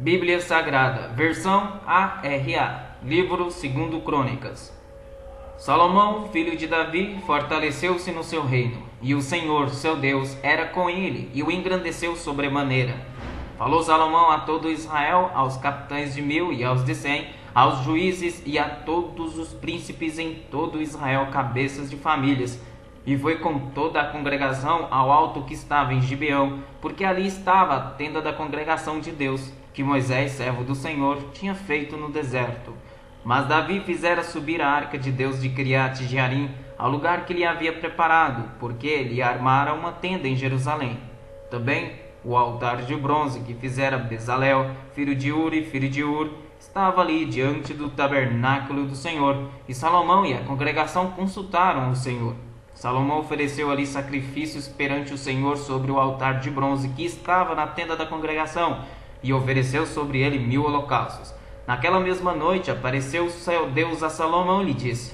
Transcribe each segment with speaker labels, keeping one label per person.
Speaker 1: Bíblia Sagrada, versão ARA, livro segundo Crônicas. Salomão, filho de Davi, fortaleceu-se no seu reino, e o Senhor, seu Deus, era com ele, e o engrandeceu sobremaneira. Falou Salomão a todo Israel, aos capitães de 1000 e aos de 100, aos juízes e a todos os príncipes em todo Israel, cabeças de famílias. E foi com toda a congregação ao alto que estava em Gibeão, porque ali estava a tenda da congregação de Deus, que Moisés, servo do Senhor, tinha feito no deserto. Mas Davi fizera subir a arca de Deus de Criate Jearim, ao lugar que lhe havia preparado, porque lhe armara uma tenda em Jerusalém. Também o altar de bronze que fizera Bezalel, filho de Uri, filho de Ur, estava ali diante do tabernáculo do Senhor, e Salomão e a congregação consultaram o Senhor. Salomão ofereceu ali sacrifícios perante o Senhor sobre o altar de bronze que estava na tenda da congregação, e ofereceu sobre ele 1000 holocaustos. Naquela mesma noite apareceu o seu Deus a Salomão e lhe disse: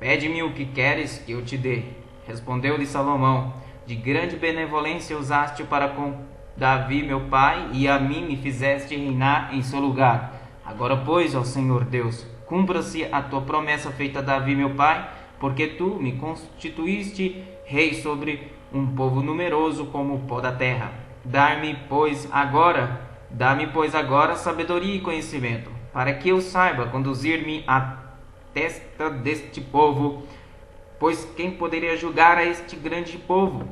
Speaker 1: Pede-me o que queres que eu te dê. Respondeu-lhe Salomão: De grande benevolência usaste para com Davi meu pai, e a mim me fizeste reinar em seu lugar. Agora, pois, ó Senhor Deus, cumpra-se a tua promessa feita a Davi meu pai, porque tu me constituíste rei sobre um povo numeroso como o pó da terra. Dá-me, pois, agora sabedoria e conhecimento, para que eu saiba conduzir-me à testa deste povo, pois quem poderia julgar a este grande povo?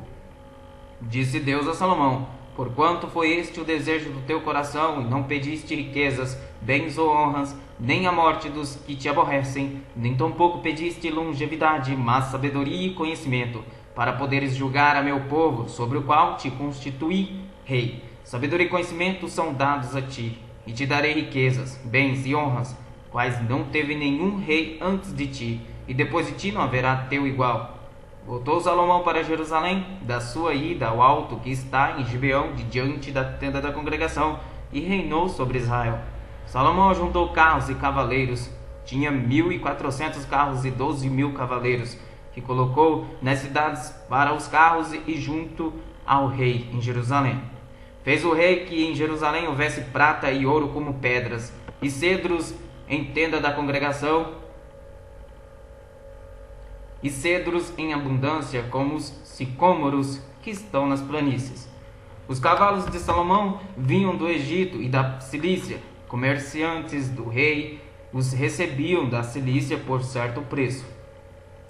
Speaker 1: Disse Deus a Salomão: Porquanto foi este o desejo do teu coração, e não pediste riquezas, bens ou honras, nem a morte dos que te aborrecem, nem tampouco pediste longevidade, mas sabedoria e conhecimento, para poderes julgar a meu povo, sobre o qual te constituí rei. Sabedoria e conhecimento são dados a ti, e te darei riquezas, bens e honras, quais não teve nenhum rei antes de ti, e depois de ti não haverá teu igual. Voltou Salomão para Jerusalém, da sua ida ao alto que está em Gibeão, de diante da tenda da congregação, e reinou sobre Israel. Salomão ajuntou carros e cavaleiros, tinha 1400 carros e 12.000 cavaleiros, que colocou nas cidades para os carros e junto ao rei em Jerusalém. Fez o rei que em Jerusalém houvesse prata e ouro como pedras, e cedros em tenda da congregação, e cedros em abundância, como os sicômoros que estão nas planícies. Os cavalos de Salomão vinham do Egito e da Cilícia. Comerciantes do rei os recebiam da Cilícia por certo preço.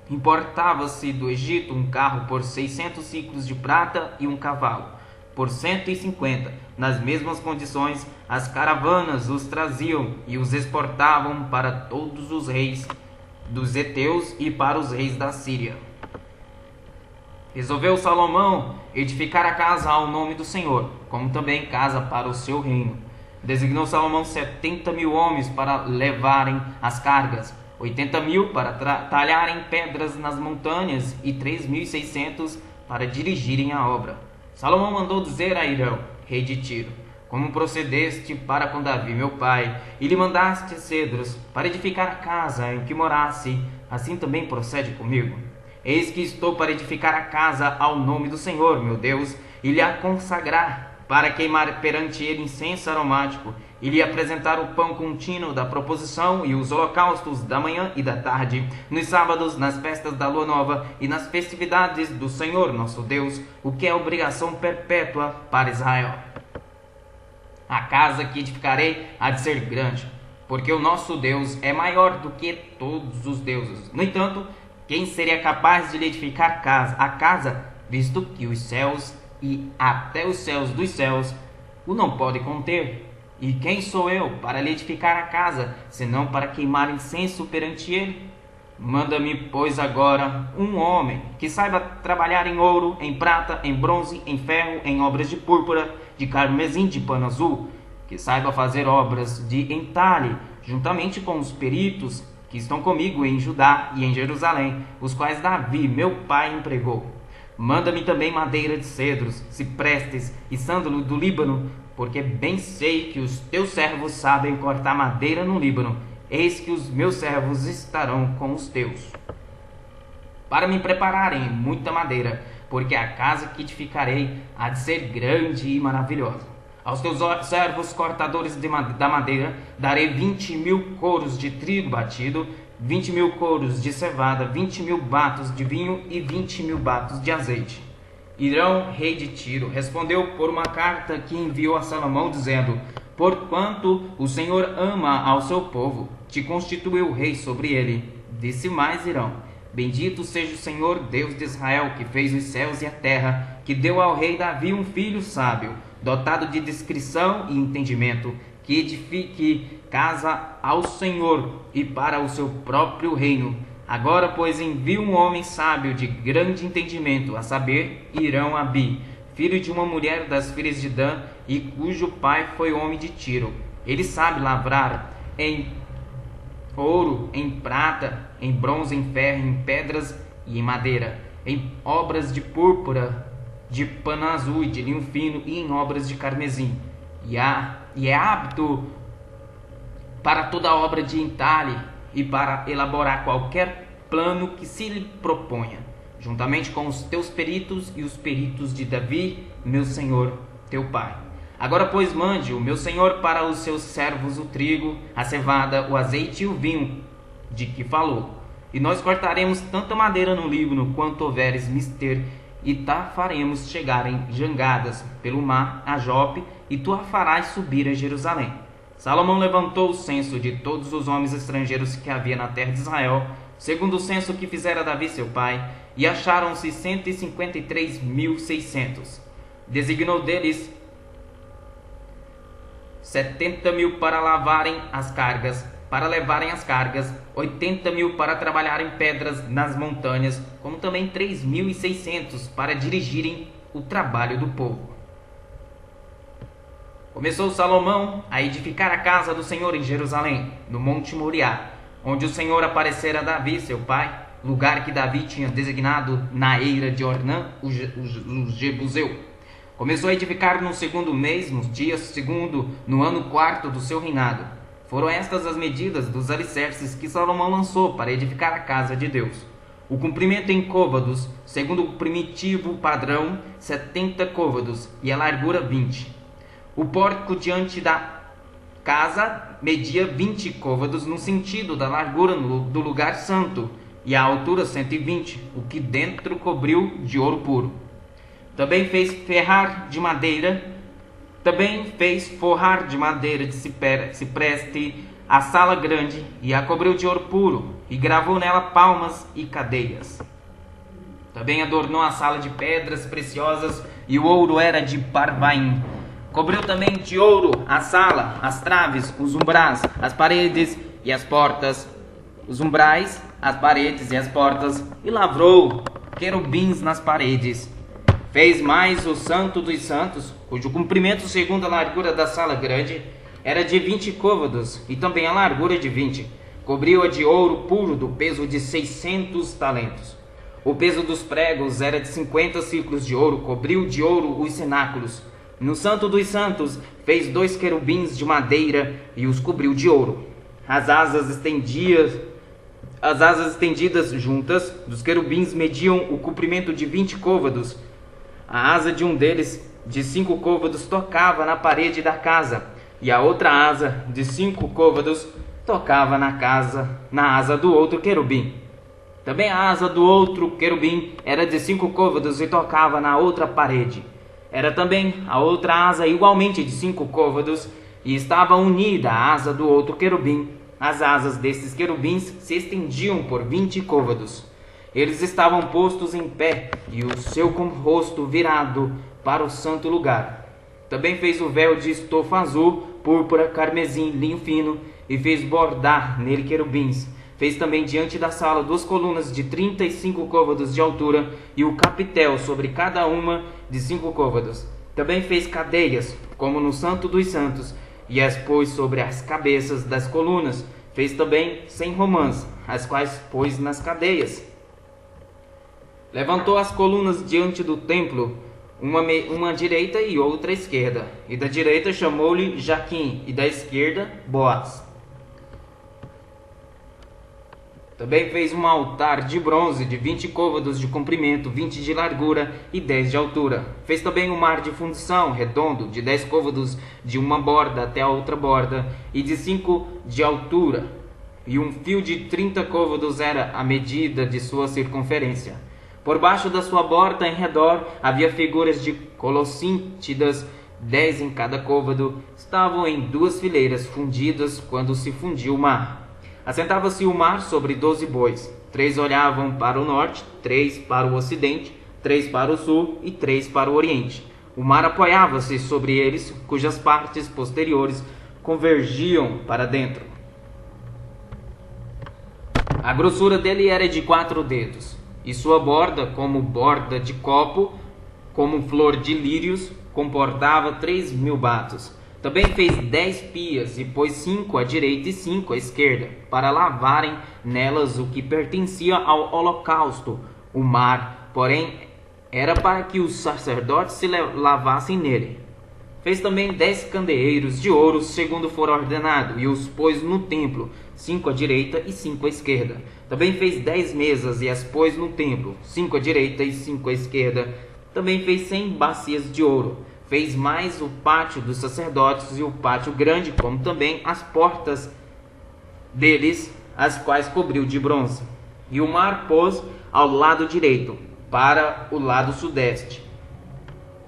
Speaker 1: Importava-se do Egito um carro por 600 ciclos de prata e um cavalo por 150. Nas mesmas condições, as caravanas os traziam e os exportavam para todos os reis dos heteus e para os reis da Síria. Resolveu Salomão edificar a casa ao nome do Senhor, como também casa para o seu reino. Designou Salomão 70.000 homens para levarem as cargas, 80.000 para talharem pedras nas montanhas e 3.600 para dirigirem a obra. Salomão mandou dizer a Hirão, rei de Tiro: Como procedeste para com Davi meu pai, e lhe mandaste cedros para edificar a casa em que morasse, assim também procede comigo. Eis que estou para edificar a casa ao nome do Senhor meu Deus, e lhe a consagrar, para queimar perante ele incenso aromático, e lhe apresentar o pão contínuo da proposição e os holocaustos da manhã e da tarde, nos sábados, nas festas da lua nova e nas festividades do Senhor nosso Deus, o que é obrigação perpétua para Israel. A casa que edificarei há de ser grande, porque o nosso Deus é maior do que todos os deuses. No entanto, quem seria capaz de lhe edificar a casa, visto que os céus e até os céus dos céus o não pode conter? E quem sou eu para lhe edificar a casa, senão para queimar incenso perante ele? Manda-me, pois, agora um homem que saiba trabalhar em ouro, em prata, em bronze, em ferro, em obras de púrpura, de carmesim, de pano azul, que saiba fazer obras de entalhe, juntamente com os peritos que estão comigo em Judá e em Jerusalém, os quais Davi, meu pai, empregou. Manda-me também madeira de cedros, ciprestes e sândalo do Líbano, porque bem sei que os teus servos sabem cortar madeira no Líbano. Eis que os meus servos estarão com os teus, para me prepararem muita madeira, porque a casa que edificarei há de ser grande e maravilhosa. Aos teus servos cortadores da madeira darei 20.000 coros de trigo batido, 20.000 coros de cevada, 20.000 batos de vinho e 20.000 batos de azeite. Irão, rei de Tiro, respondeu por uma carta que enviou a Salomão, dizendo: porquanto o Senhor ama ao seu povo, te constituiu rei sobre ele. Disse mais Irão: bendito seja o Senhor, Deus de Israel, que fez os céus e a terra, que deu ao rei Davi um filho sábio, dotado de discrição e entendimento, que edifique casa ao Senhor e para o seu próprio reino. Agora, pois, envia um homem sábio de grande entendimento, a saber, Irão-Abi, filho de uma mulher das filhas de Dan, e cujo pai foi homem de Tiro. Ele sabe lavrar em ouro, em prata, em bronze, em ferro, em pedras e em madeira, em obras de púrpura, de pano azul e de linho fino, e em obras de carmesim. E é apto para toda obra de entalhe e para elaborar qualquer plano que se lhe proponha, juntamente com os teus peritos e os peritos de Davi, meu senhor, teu pai. Agora, pois, mande o meu senhor para os seus servos o trigo, a cevada, o azeite e o vinho, de que falou. E nós cortaremos tanta madeira no Líbano quanto houveres mister, e ta faremos chegar em jangadas pelo mar a Jope, e tu a farás subir a Jerusalém. Salomão levantou o censo de todos os homens estrangeiros que havia na terra de Israel, segundo o censo que fizera Davi seu pai, e acharam-se 153.600. Designou deles 70.000 para levarem as cargas, 80.000 para trabalharem pedras nas montanhas, como também 3.600 para dirigirem o trabalho do povo. Começou Salomão a edificar a casa do Senhor em Jerusalém, no Monte Moriá, onde o Senhor aparecera a Davi, seu pai, lugar que Davi tinha designado na eira de Ornã, o Jebuseu. Começou a edificar no segundo mês, no dia segundo, no ano quarto do seu reinado. Foram estas as medidas dos alicerces que Salomão lançou para edificar a casa de Deus. O comprimento em côvados, segundo o primitivo padrão, 70 côvados, e a largura 20. O pórtico diante da casa media 20 côvados no sentido da largura do lugar santo, e a altura 120, o que dentro cobriu de ouro puro. Também fez forrar de madeira de cipreste a sala grande, e a cobriu de ouro puro, e gravou nela palmas e cadeias. Também adornou a sala de pedras preciosas, e o ouro era de Parvaim. Cobriu também de ouro a sala, as traves, os umbrais, as paredes e as portas. Os umbrais, as paredes e as portas, e lavrou querubins nas paredes. Fez mais o Santo dos Santos, cujo comprimento segundo a largura da sala grande era de 20 côvados, e também a largura de 20. Cobriu-a de ouro puro do peso de 600 talentos. O peso dos pregos era de 50 ciclos de ouro, cobriu de ouro os cenáculos. No Santo dos Santos fez 2 querubins de madeira e os cobriu de ouro. As asas estendidas juntas dos querubins mediam o comprimento de 20 côvados. A asa de um deles, de 5 côvados, tocava na parede da casa, e a outra asa, de 5 côvados, tocava na asa do outro querubim. Também a asa do outro querubim era de 5 côvados e tocava na outra parede. Era também a outra asa igualmente de 5 côvados, e estava unida à asa do outro querubim. As asas destes querubins se estendiam por 20 côvados. Eles estavam postos em pé, e o seu rosto virado para o santo lugar. Também fez o véu de estofa azul, púrpura, carmesim, linho fino, e fez bordar nele querubins. Fez também diante da sala 2 colunas de 35 côvados de altura, e o capitel sobre cada uma de 5 côvados. Também fez cadeias, como no Santo dos Santos, e as pôs sobre as cabeças das colunas. Fez também 100 romãs, as quais pôs nas cadeias. Levantou as colunas diante do templo, uma à direita e outra à esquerda. E da direita chamou-lhe Jaquim, e da esquerda Boaz. Também fez um altar de bronze de 20 côvados de comprimento, 20 de largura e 10 de altura. Fez também um mar de fundição redondo de 10 côvados de uma borda até a outra borda e de 5 de altura. E um fio de 30 côvados era a medida de sua circunferência. Por baixo da sua borda em redor havia figuras de colossíntidas, 10 em cada côvado, estavam em 2 fileiras fundidas quando se fundiu o mar. Assentava-se o mar sobre 12 bois. 3 olhavam para o norte, 3 para o ocidente, 3 para o sul e 3 para o oriente. O mar apoiava-se sobre eles, cujas partes posteriores convergiam para dentro. A grossura dele era de 4 dedos, e sua borda, como borda de copo, como flor de lírios, comportava 3.000 batos. Também fez 10 pias e pôs 5 à direita e 5 à esquerda, para lavarem nelas o que pertencia ao holocausto. O mar, porém, era para que os sacerdotes se lavassem nele. Fez também 10 candeeiros de ouro, segundo for ordenado, e os pôs no templo, 5 à direita e 5 à esquerda. Também fez 10 mesas e as pôs no templo, 5 à direita e 5 à esquerda. Também fez 100 bacias de ouro. Fez mais o pátio dos sacerdotes e o pátio grande, como também as portas deles, as quais cobriu de bronze. E o mar pôs ao lado direito, para o lado sudeste.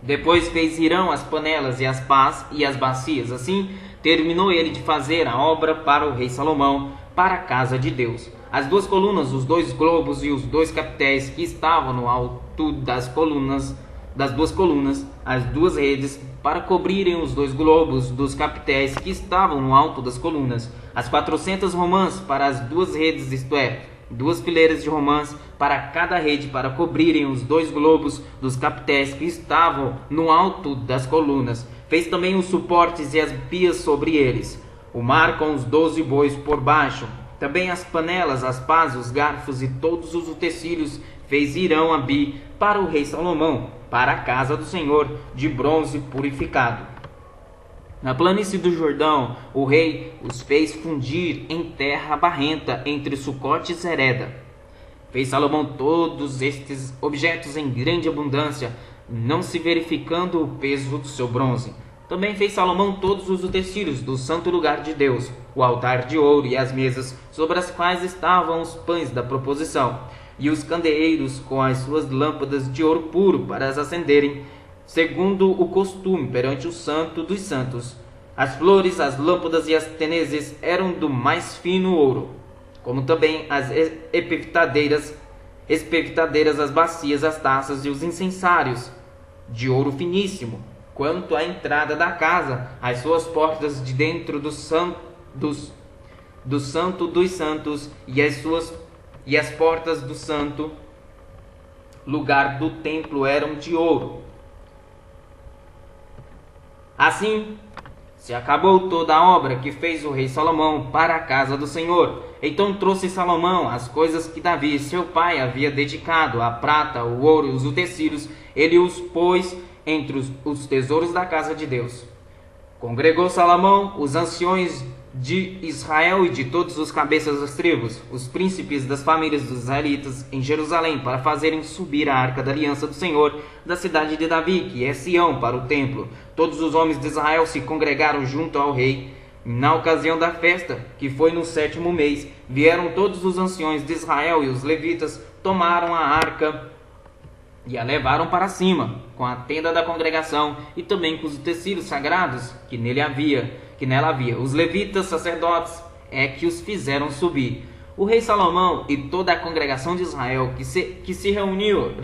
Speaker 1: Depois fez Hirão as panelas e as pás e as bacias. Assim terminou ele de fazer a obra para o rei Salomão, para a casa de Deus. As 2 colunas, os 2 globos e os 2 capitéis que estavam no alto das 2 colunas, as 2 redes para cobrirem os 2 globos dos capitéis que estavam no alto das colunas, as 400 romãs para as 2 redes, isto é, 2 fileiras de romãs para cada rede para cobrirem os 2 globos dos capitéis que estavam no alto das colunas. Fez também os suportes e as pias sobre eles, o mar com os 12 bois por baixo. Também as panelas, as pás, os garfos e todos os utensílios fez Hirão Abi para o rei Salomão, para a casa do Senhor, de bronze purificado. Na planície do Jordão, o rei os fez fundir em terra barrenta entre Sucote e Zereda. Fez Salomão todos estes objetos em grande abundância, não se verificando o peso do seu bronze. Também fez Salomão todos os utensílios do santo lugar de Deus, o altar de ouro e as mesas sobre as quais estavam os pães da proposição, e os candeeiros com as suas lâmpadas de ouro puro para as acenderem, segundo o costume perante o santo dos santos. As flores, as lâmpadas e as tenezes eram do mais fino ouro, como também as espevitadeiras, as bacias, as taças e os incensários, de ouro finíssimo. Quanto à entrada da casa, as suas portas de dentro do santo dos santos e as portas do santo lugar do templo eram de ouro. Assim se acabou toda a obra que fez o rei Salomão para a casa do Senhor. Então trouxe Salomão as coisas que Davi, seu pai, havia dedicado, a prata, o ouro e os utensílios, ele os pôs entre os tesouros da casa de Deus. Congregou Salomão os anciões de Israel e de todos os cabeças das tribos, os príncipes das famílias dos israelitas, em Jerusalém, para fazerem subir a arca da aliança do Senhor da cidade de Davi, que é Sião, para o templo. Todos os homens de Israel se congregaram junto ao rei. Na ocasião da festa, que foi no 7º mês, vieram todos os anciões de Israel e os levitas, tomaram a arca e a levaram para cima, com a tenda da congregação e também com os utensílios sagrados que nela havia. Os levitas sacerdotes é que os fizeram subir. O rei Salomão e toda a congregação de Israel que se reunira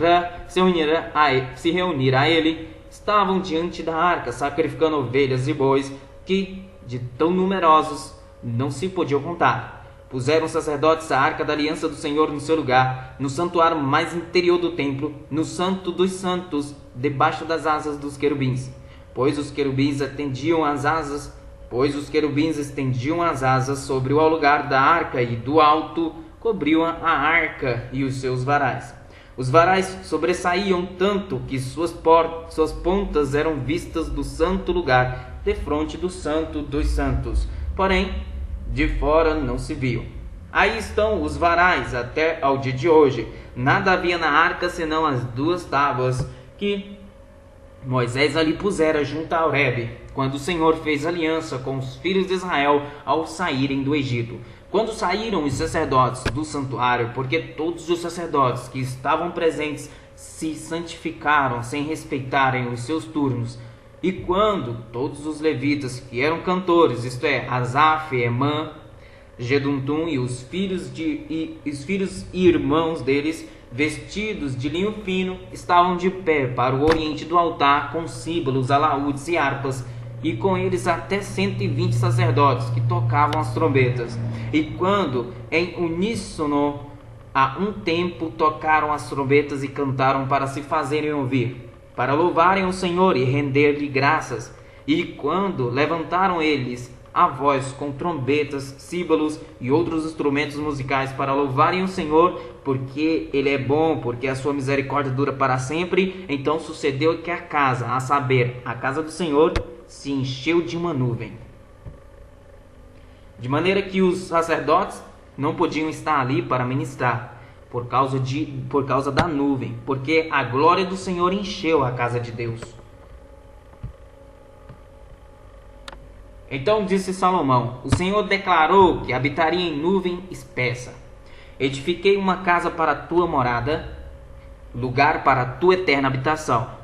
Speaker 1: a ele, estavam diante da arca, sacrificando ovelhas e bois, que de tão numerosos não se podiam contar. Puseram os sacerdotes a arca da aliança do Senhor no seu lugar, no santuário mais interior do templo, no santo dos santos, debaixo das asas dos querubins. Pois os querubins estendiam as asas sobre o lugar da arca, e do alto cobriam a arca e os seus varais. Os varais sobressaíam tanto que suas pontas eram vistas do santo lugar, defronte do santo dos santos. Porém, de fora não se viu. Aí estão os varais até ao dia de hoje. Nada havia na arca senão as 2 tábuas que Moisés ali pusera junto a Horebe, quando o Senhor fez aliança com os filhos de Israel ao saírem do Egito. Quando saíram os sacerdotes do santuário, porque todos os sacerdotes que estavam presentes se santificaram sem respeitarem os seus turnos, e quando todos os levitas que eram cantores, isto é, Asaf, Emã, Jeduntum e os filhos e irmãos deles, vestidos de linho fino, estavam de pé para o oriente do altar com símbolos, alaúdes e harpas, e com eles até 120 sacerdotes que tocavam as trombetas. E quando em uníssono a um tempo tocaram as trombetas e cantaram para se fazerem ouvir, para louvarem o Senhor e render-lhe graças. E quando levantaram eles a voz com trombetas, símbolos e outros instrumentos musicais para louvarem o Senhor, porque Ele é bom, porque a sua misericórdia dura para sempre, então sucedeu que a casa, a saber, a casa do Senhor, se encheu de uma nuvem, de maneira que os sacerdotes não podiam estar ali para ministrar, por causa da nuvem, porque a glória do Senhor encheu a casa de Deus. Então disse Salomão: o Senhor declarou que habitaria em nuvem espessa. Edifiquei uma casa para a tua morada, lugar para a tua eterna habitação.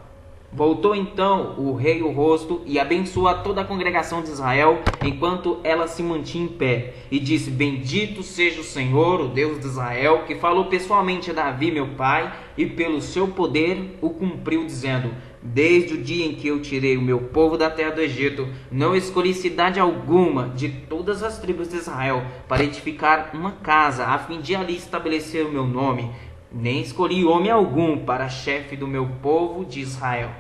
Speaker 1: Voltou então o rei o rosto e abençoou a toda a congregação de Israel, enquanto ela se mantinha em pé, e disse: bendito seja o Senhor, o Deus de Israel, que falou pessoalmente a Davi meu pai, e pelo seu poder o cumpriu, dizendo: desde o dia em que eu tirei o meu povo da terra do Egito, não escolhi cidade alguma de todas as tribos de Israel para edificar uma casa, a fim de ali estabelecer o meu nome, nem escolhi homem algum para chefe do meu povo de Israel.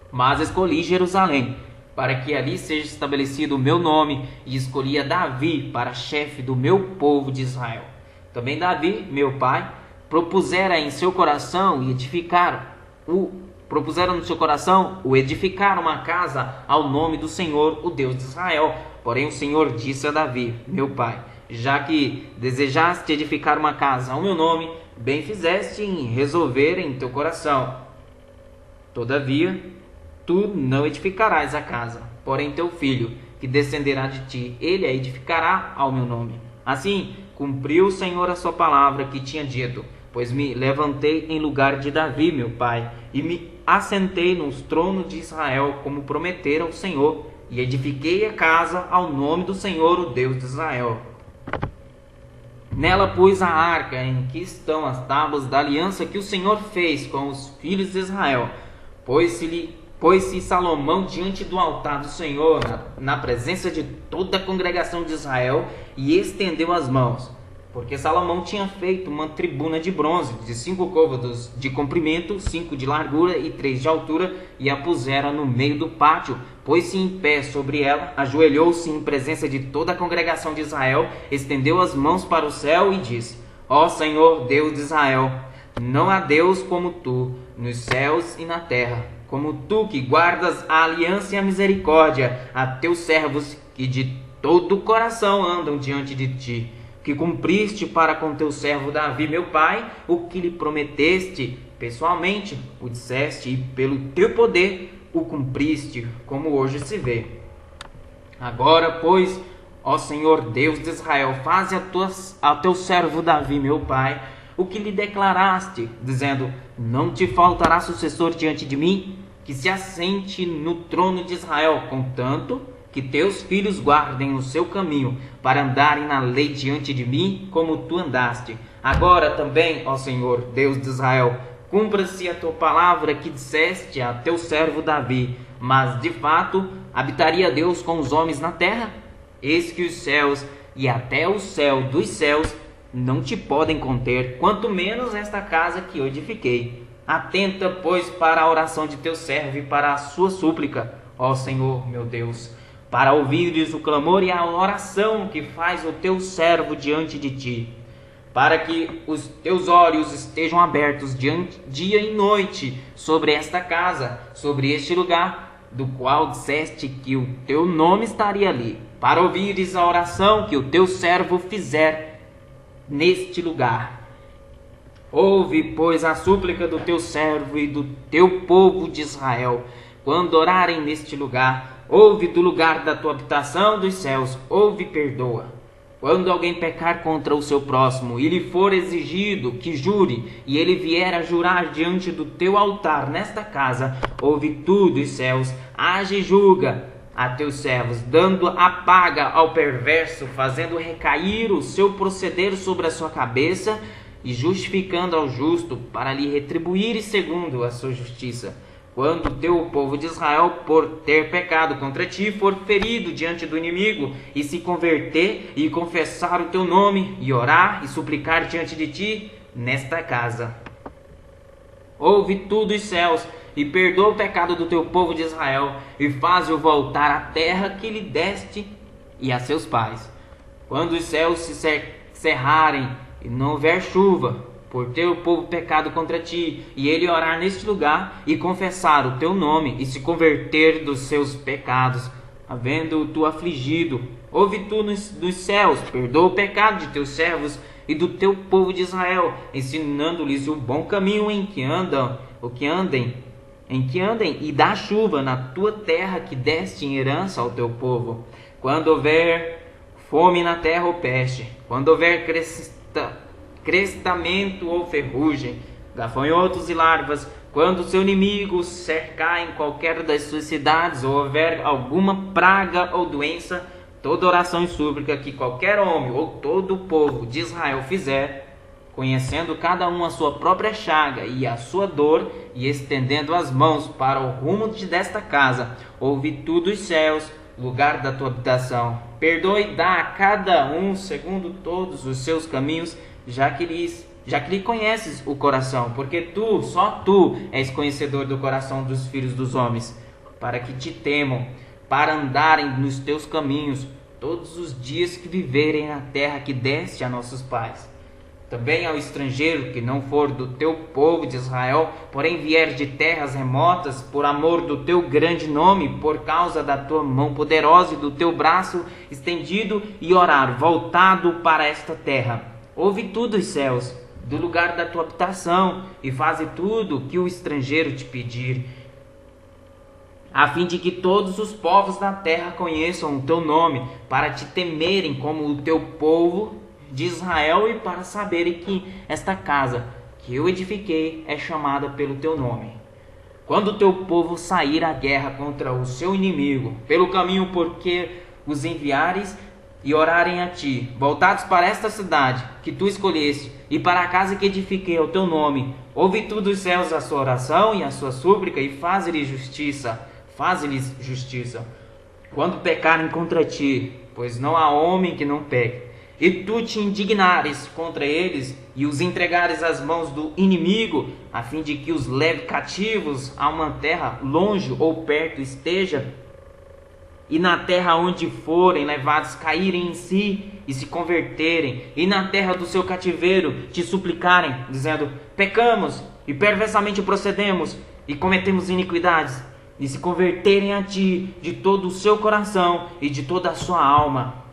Speaker 1: Mas escolhi Jerusalém, para que ali seja estabelecido o meu nome, e escolhi a Davi para chefe do meu povo de Israel. Também Davi, meu pai, propuseram no seu coração edificar uma casa ao nome do Senhor, o Deus de Israel. Porém o Senhor disse a Davi, meu pai: já que desejaste edificar uma casa ao meu nome, bem fizeste em resolver em teu coração. Todavia, tu não edificarás a casa, porém teu filho, que descenderá de ti, ele a edificará ao meu nome. Assim, cumpriu o Senhor a sua palavra que tinha dito, pois me levantei em lugar de Davi, meu pai, e me assentei nos tronos de Israel, como prometera o Senhor, e edifiquei a casa ao nome do Senhor, o Deus de Israel. Nela pus a arca em que estão as tábuas da aliança que o Senhor fez com os filhos de Israel. Pôs-se Salomão diante do altar do Senhor, na presença de toda a congregação de Israel, e estendeu as mãos. Porque Salomão tinha feito uma tribuna de bronze, de 5 côvados de comprimento, 5 de largura e 3 de altura, e a pusera no meio do pátio. Pôs-se em pé sobre ela, ajoelhou-se em presença de toda a congregação de Israel, estendeu as mãos para o céu e disse: ó Senhor, Deus de Israel, não há Deus como tu, nos céus e na terra, como tu que guardas a aliança e a misericórdia a teus servos que de todo o coração andam diante de ti, que cumpriste para com teu servo Davi meu pai o que lhe prometeste pessoalmente, o disseste, e pelo teu poder o cumpriste, como hoje se vê. Agora, pois, ó Senhor Deus de Israel, faze a teu servo Davi meu pai o que lhe declaraste, dizendo: não te faltará sucessor diante de mim, que se assente no trono de Israel, contanto que teus filhos guardem o seu caminho, para andarem na lei diante de mim, como tu andaste. Agora também, ó Senhor, Deus de Israel, cumpra-se a tua palavra que disseste a teu servo Davi. Mas, de fato, habitaria Deus com os homens na terra? Eis que os céus e até o céu dos céus não te podem conter, quanto menos esta casa que eu edifiquei. Atenta, pois, para a oração de teu servo e para a sua súplica, ó Senhor, meu Deus, para ouvires o clamor e a oração que faz o teu servo diante de ti, para que os teus olhos estejam abertos dia e noite sobre esta casa, sobre este lugar, do qual disseste que o teu nome estaria ali. para ouvires a oração que o teu servo fizer neste lugar. Ouve, pois, a súplica do teu servo e do teu povo de Israel, quando orarem neste lugar. Ouve do lugar da tua habitação dos céus, ouve e perdoa. Quando alguém pecar contra o seu próximo e lhe for exigido que jure, e ele vier a jurar diante do teu altar nesta casa, ouve tu dos céus, age e julga a teus servos, dando a paga ao perverso, fazendo recair o seu proceder sobre a sua cabeça, e justificando ao justo, para lhe retribuir segundo a sua justiça. Quando o teu povo de Israel, por ter pecado contra ti, for ferido diante do inimigo, e se converter e confessar o teu nome, e orar e suplicar diante de ti nesta casa, ouve tu dos céus, e perdoa o pecado do teu povo de Israel, e faz-o voltar à terra que lhe deste e a seus pais. Quando os céus se cerrarem e não houver chuva, por ter o povo pecado contra ti, e ele orar neste lugar, e confessar o teu nome, e se converter dos seus pecados, havendo tu afligido, ouve tu dos céus, perdoa o pecado de teus servos e do teu povo de Israel, ensinando-lhes o bom caminho em que andem, e dá chuva na tua terra que deste em herança ao teu povo. Quando houver fome na terra ou peste, quando houver crestamento ou ferrugem, gafanhotos e larvas, quando o seu inimigo cercar em qualquer das suas cidades, ou houver alguma praga ou doença, toda oração e súplica que qualquer homem ou todo o povo de Israel fizer, conhecendo cada um a sua própria chaga e a sua dor, e estendendo as mãos para o rumo desta casa, ouve tu dos céus, lugar da tua habitação, perdoe e dá a cada um segundo todos os seus caminhos, já que lhe conheces o coração, porque só tu és conhecedor do coração dos filhos dos homens, para que te temam, para andarem nos teus caminhos todos os dias que viverem na terra que deste a nossos pais. Também ao estrangeiro que não for do teu povo de Israel, porém vier de terras remotas, por amor do teu grande nome, por causa da tua mão poderosa e do teu braço estendido, e orar voltado para esta terra, ouve tu dos céus, do lugar da tua habitação, e faze tudo que o estrangeiro te pedir, a fim de que todos os povos da terra conheçam o teu nome, para te temerem como o teu povo de Israel, e para saberem que esta casa que eu edifiquei é chamada pelo teu nome. Quando o teu povo sair à guerra contra o seu inimigo, pelo caminho porque os enviares, e orarem a ti, voltados para esta cidade que tu escolheste, e para a casa que edifiquei ao teu nome, ouve tu dos céus a sua oração e a sua súplica, e faze-lhes justiça. Quando pecarem contra ti, pois não há homem que não peque, e tu te indignares contra eles, e os entregares às mãos do inimigo, a fim de que os leve cativos a uma terra longe ou perto esteja, e na terra onde forem levados caírem em si e se converterem, e na terra do seu cativeiro te suplicarem, dizendo: pecamos e perversamente procedemos e cometemos iniquidades, e se converterem a ti de todo o seu coração e de toda a sua alma,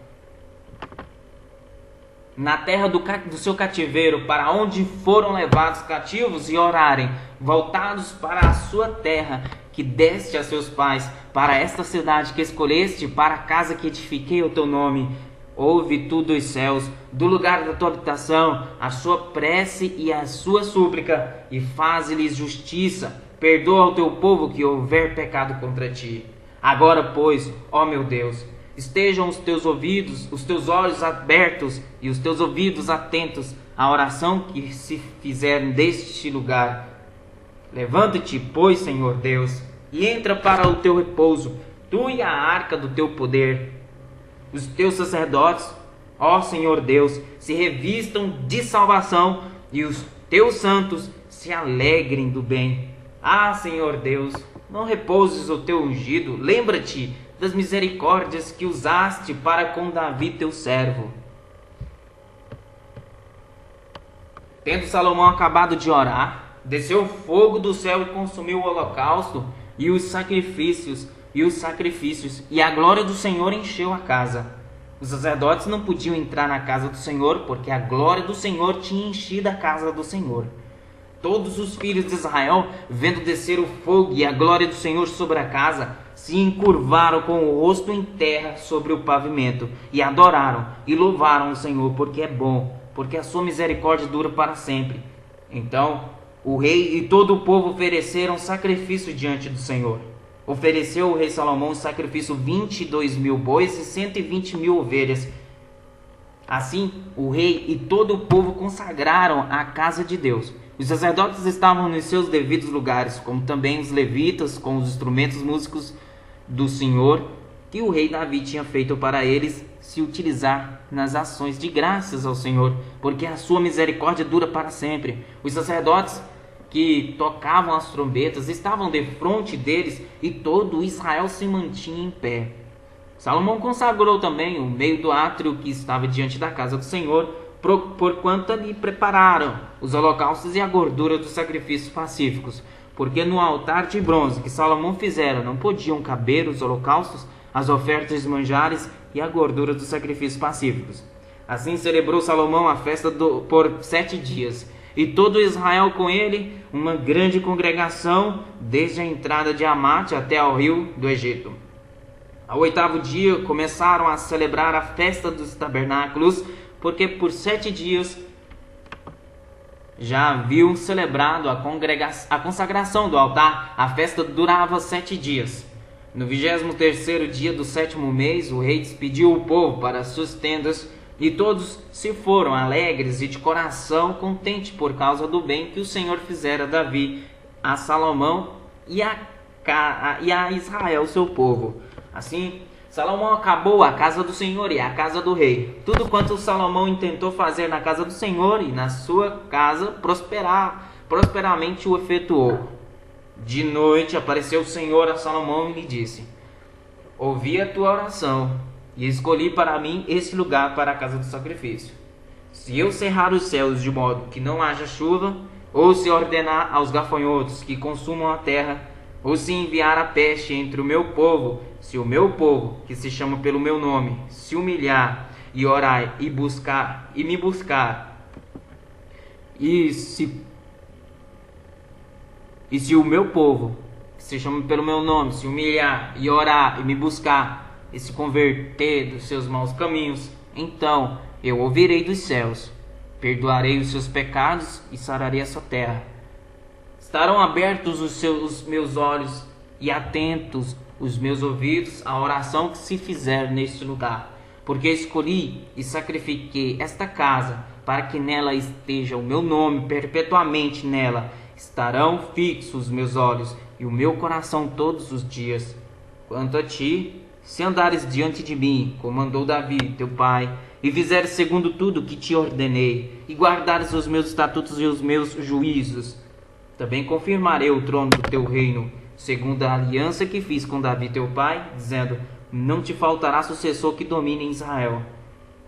Speaker 1: na terra do seu cativeiro, para onde foram levados cativos, e orarem, voltados para a sua terra, que deste a seus pais, para esta cidade que escolheste, para a casa que edifiquei o teu nome, ouve tu dos céus, do lugar da tua habitação, a sua prece e a sua súplica, e faze-lhes justiça, perdoa ao teu povo que houver pecado contra ti. Agora, pois, ó meu Deus, estejam os teus ouvidos, os teus olhos abertos e os teus ouvidos atentos à oração que se fizer deste lugar. Levanta-te, pois, Senhor Deus, e entra para o teu repouso, tu e a arca do teu poder. Os teus sacerdotes, ó Senhor Deus, se revistam de salvação, e os teus santos se alegrem do bem. Ah, Senhor Deus, não repouses o teu ungido, lembra-te das misericórdias que usaste para com Davi teu servo. Tendo Salomão acabado de orar, desceu fogo do céu e consumiu o holocausto e os sacrifícios, e os sacrifícios, e a glória do Senhor encheu a casa. Os sacerdotes não podiam entrar na casa do Senhor, porque a glória do Senhor tinha enchido a casa do Senhor. Todos os filhos de Israel, vendo descer o fogo e a glória do Senhor sobre a casa, se encurvaram com o rosto em terra sobre o pavimento, e adoraram e louvaram o Senhor, porque é bom, porque a sua misericórdia dura para sempre. Então o rei e todo o povo ofereceram sacrifício diante do Senhor. Ofereceu o rei Salomão em sacrifício 22.000 bois e 120.000 ovelhas. Assim, o rei e todo o povo consagraram a casa de Deus. Os sacerdotes estavam nos seus devidos lugares, como também os levitas com os instrumentos músicos do Senhor, que o rei Davi tinha feito para eles se utilizar nas ações de graças ao Senhor, porque a sua misericórdia dura para sempre. Os sacerdotes que tocavam as trombetas estavam defronte deles, e todo Israel se mantinha em pé. Salomão consagrou também o meio do átrio que estava diante da casa do Senhor, porquanto ali prepararam os holocaustos e a gordura dos sacrifícios pacíficos, porque no altar de bronze que Salomão fizera não podiam caber os holocaustos, as ofertas de manjares e a gordura dos sacrifícios pacíficos. Assim celebrou Salomão a festa por 7 dias, e todo Israel com ele, uma grande congregação, desde a entrada de Amate até ao rio do Egito. Ao 8º dia começaram a celebrar a festa dos tabernáculos, porque por 7 dias já haviam celebrado a consagração do altar. A festa durava 7 dias. No 23º dia do 7º mês, o rei despediu o povo para suas tendas, e todos se foram alegres e de coração contente por causa do bem que o Senhor fizera a Davi, a Salomão e a Israel, seu povo. Assim, Salomão acabou a casa do Senhor e a casa do rei. Tudo quanto Salomão intentou fazer na casa do Senhor e na sua casa, prosperamente o efetuou. De noite apareceu o Senhor a Salomão e lhe disse: ouvi a tua oração e escolhi para mim esse lugar para a casa do sacrifício. Se eu cerrar os céus de modo que não haja chuva, ou se ordenar aos gafanhotos que consumam a terra, ou se enviar a peste entre o meu povo, se o meu povo, que se chama pelo meu nome, se humilhar e orar e me buscar, e se o meu povo, que se chama pelo meu nome, se humilhar e orar e me buscar, e se converter dos seus maus caminhos, então eu ouvirei dos céus, perdoarei os seus pecados e sararei a sua terra. Estarão abertos os meus olhos e atentos os meus ouvidos à oração que se fizer neste lugar, porque escolhi e sacrifiquei esta casa para que nela esteja o meu nome perpetuamente. Nela estarão fixos os meus olhos e o meu coração todos os dias. Quanto a ti, se andares diante de mim, como andou Davi, teu pai, e fizeres segundo tudo que te ordenei, e guardares os meus estatutos e os meus juízos, também confirmarei o trono do teu reino, segundo a aliança que fiz com Davi teu pai, dizendo: não te faltará sucessor que domine em Israel.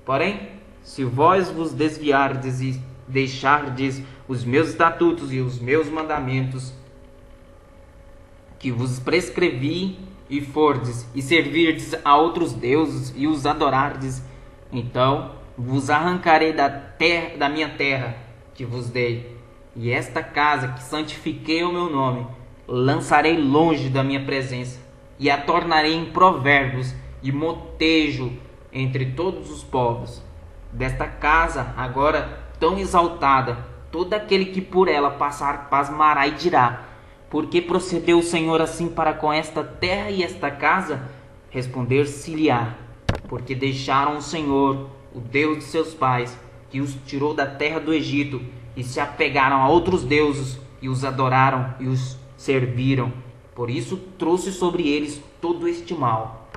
Speaker 1: Porém, se vós vos desviardes e deixardes os meus estatutos e os meus mandamentos, que vos prescrevi, e fordes e servirdes a outros deuses e os adorardes, então vos arrancarei da minha terra que vos dei, e esta casa que santifiquei o meu nome lançarei longe da minha presença, e a tornarei em provérbios e motejo entre todos os povos. Desta casa agora tão exaltada, todo aquele que por ela passar pasmará e dirá: por que procedeu o Senhor assim para com esta terra e esta casa? Responder-se-lhe-á: porque deixaram o Senhor, o Deus de seus pais, que os tirou da terra do Egito, e se apegaram a outros deuses, e os adoraram e os serviram. Por isso trouxe sobre eles todo este mal.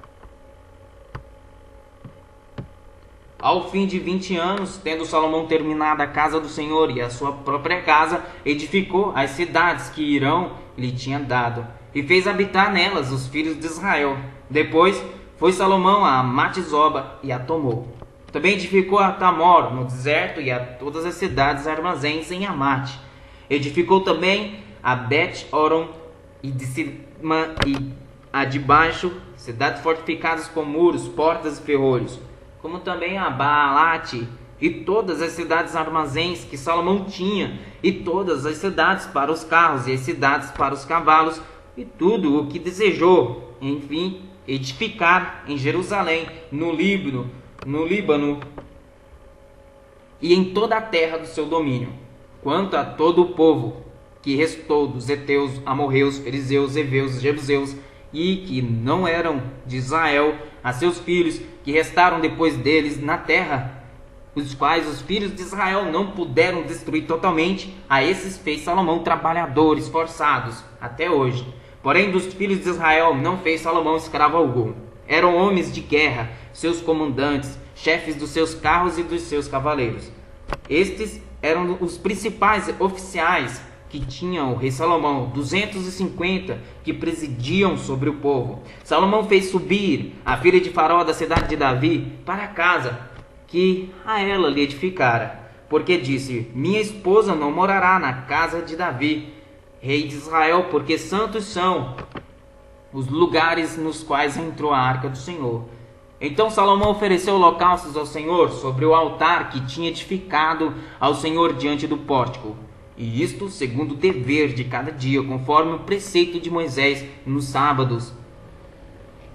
Speaker 1: Ao fim de 20 anos, tendo Salomão terminado a casa do Senhor e a sua própria casa, edificou as cidades que Hirão lhe tinha dado, e fez habitar nelas os filhos de Israel. Depois foi Salomão a Amate-Zoba e a tomou. Também edificou a Tamor no deserto e a todas as cidades armazéns em Amate. Edificou também a Bet-Horon e de cima a de baixo, cidades fortificadas com muros, portas e ferrolhos, como também a Baalate, e todas as cidades armazéns que Salomão tinha, e todas as cidades para os carros, e as cidades para os cavalos, e tudo o que desejou, enfim, edificar em Jerusalém, no Líbano, e em toda a terra do seu domínio. Quanto a todo o povo que restou dos heteus, amorreus, fariseus, heveus, jebuseus, e que não eram de Israel, a seus filhos que restaram depois deles na terra, os quais os filhos de Israel não puderam destruir totalmente, a esses fez Salomão trabalhadores forçados até hoje. Porém, dos filhos de Israel não fez Salomão escravo algum. Eram homens de guerra, seus comandantes, chefes dos seus carros e dos seus cavaleiros. Estes eram os principais oficiais que tinha o rei Salomão, 250 que presidiam sobre o povo. Salomão fez subir a filha de Faraó da cidade de Davi para a casa que a ela lhe edificara, porque disse: minha esposa não morará na casa de Davi, rei de Israel, porque santos são os lugares nos quais entrou a arca do Senhor. Então Salomão ofereceu holocaustos ao Senhor sobre o altar que tinha edificado ao Senhor diante do pórtico, e isto segundo o dever de cada dia, conforme o preceito de Moisés, nos sábados,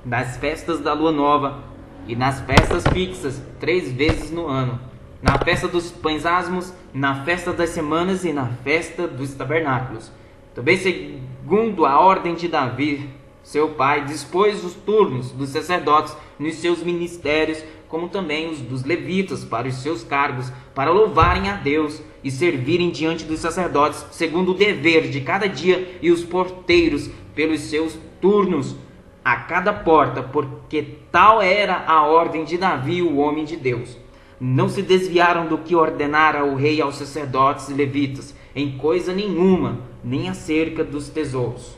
Speaker 1: nas festas da lua nova e nas festas fixas, 3 vezes no ano, na festa dos pães asmos, na festa das semanas e na festa dos tabernáculos. Também segundo a ordem de Davi, seu pai, dispôs os turnos dos sacerdotes nos seus ministérios, como também os dos levitas para os seus cargos, para louvarem a Deus e servirem diante dos sacerdotes, segundo o dever de cada dia, e os porteiros pelos seus turnos a cada porta, porque tal era a ordem de Davi, o homem de Deus. Não se desviaram do que ordenara o rei aos sacerdotes e levitas, em coisa nenhuma, nem acerca dos tesouros.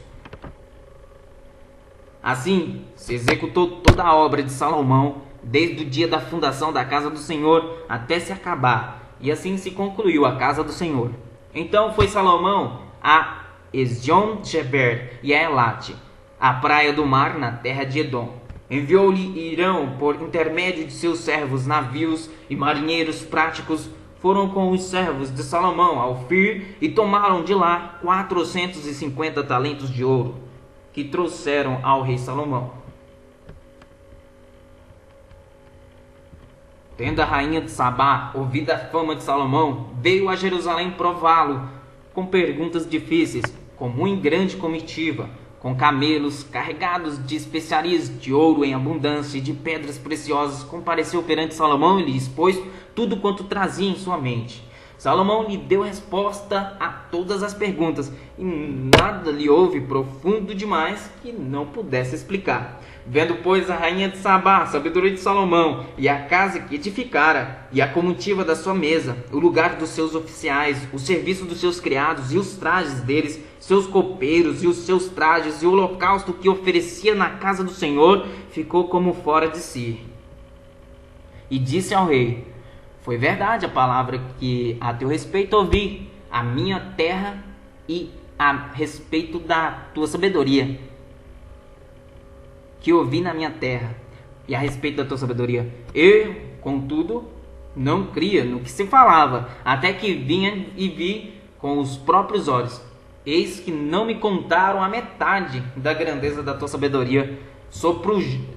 Speaker 1: Assim se executou toda a obra de Salomão, desde o dia da fundação da casa do Senhor até se acabar, e assim se concluiu a casa do Senhor. Então foi Salomão a Ezion-Geber e a Elate, a praia do mar na terra de Edom. Enviou-lhe Irão por intermédio de seus servos, navios e marinheiros práticos, foram com os servos de Salomão ao Ofir e tomaram de lá 450 talentos de ouro, que trouxeram ao rei Salomão. Tendo a rainha de Sabá ouvido a fama de Salomão, veio a Jerusalém prová-lo com perguntas difíceis, com muito grande comitiva, com camelos carregados de especiarias, de ouro em abundância e de pedras preciosas. Compareceu perante Salomão e lhe expôs tudo quanto trazia em sua mente. Salomão lhe deu resposta a todas as perguntas, e nada lhe houve profundo demais que não pudesse explicar. Vendo, pois, a rainha de Sabá a sabedoria de Salomão, e a casa que edificara, e a comitiva da sua mesa, o lugar dos seus oficiais, o serviço dos seus criados, e os trajes deles, seus copeiros, e os seus trajes, e o holocausto que oferecia na casa do Senhor, ficou como fora de si. E disse ao rei: foi verdade a palavra que a teu respeito ouvi, a minha terra, e a respeito da tua sabedoria, que ouvi na minha terra, e a respeito da tua sabedoria. Eu, contudo, não cria no que se falava, até que vinha e vi com os próprios olhos. Eis que não me contaram a metade da grandeza da tua sabedoria.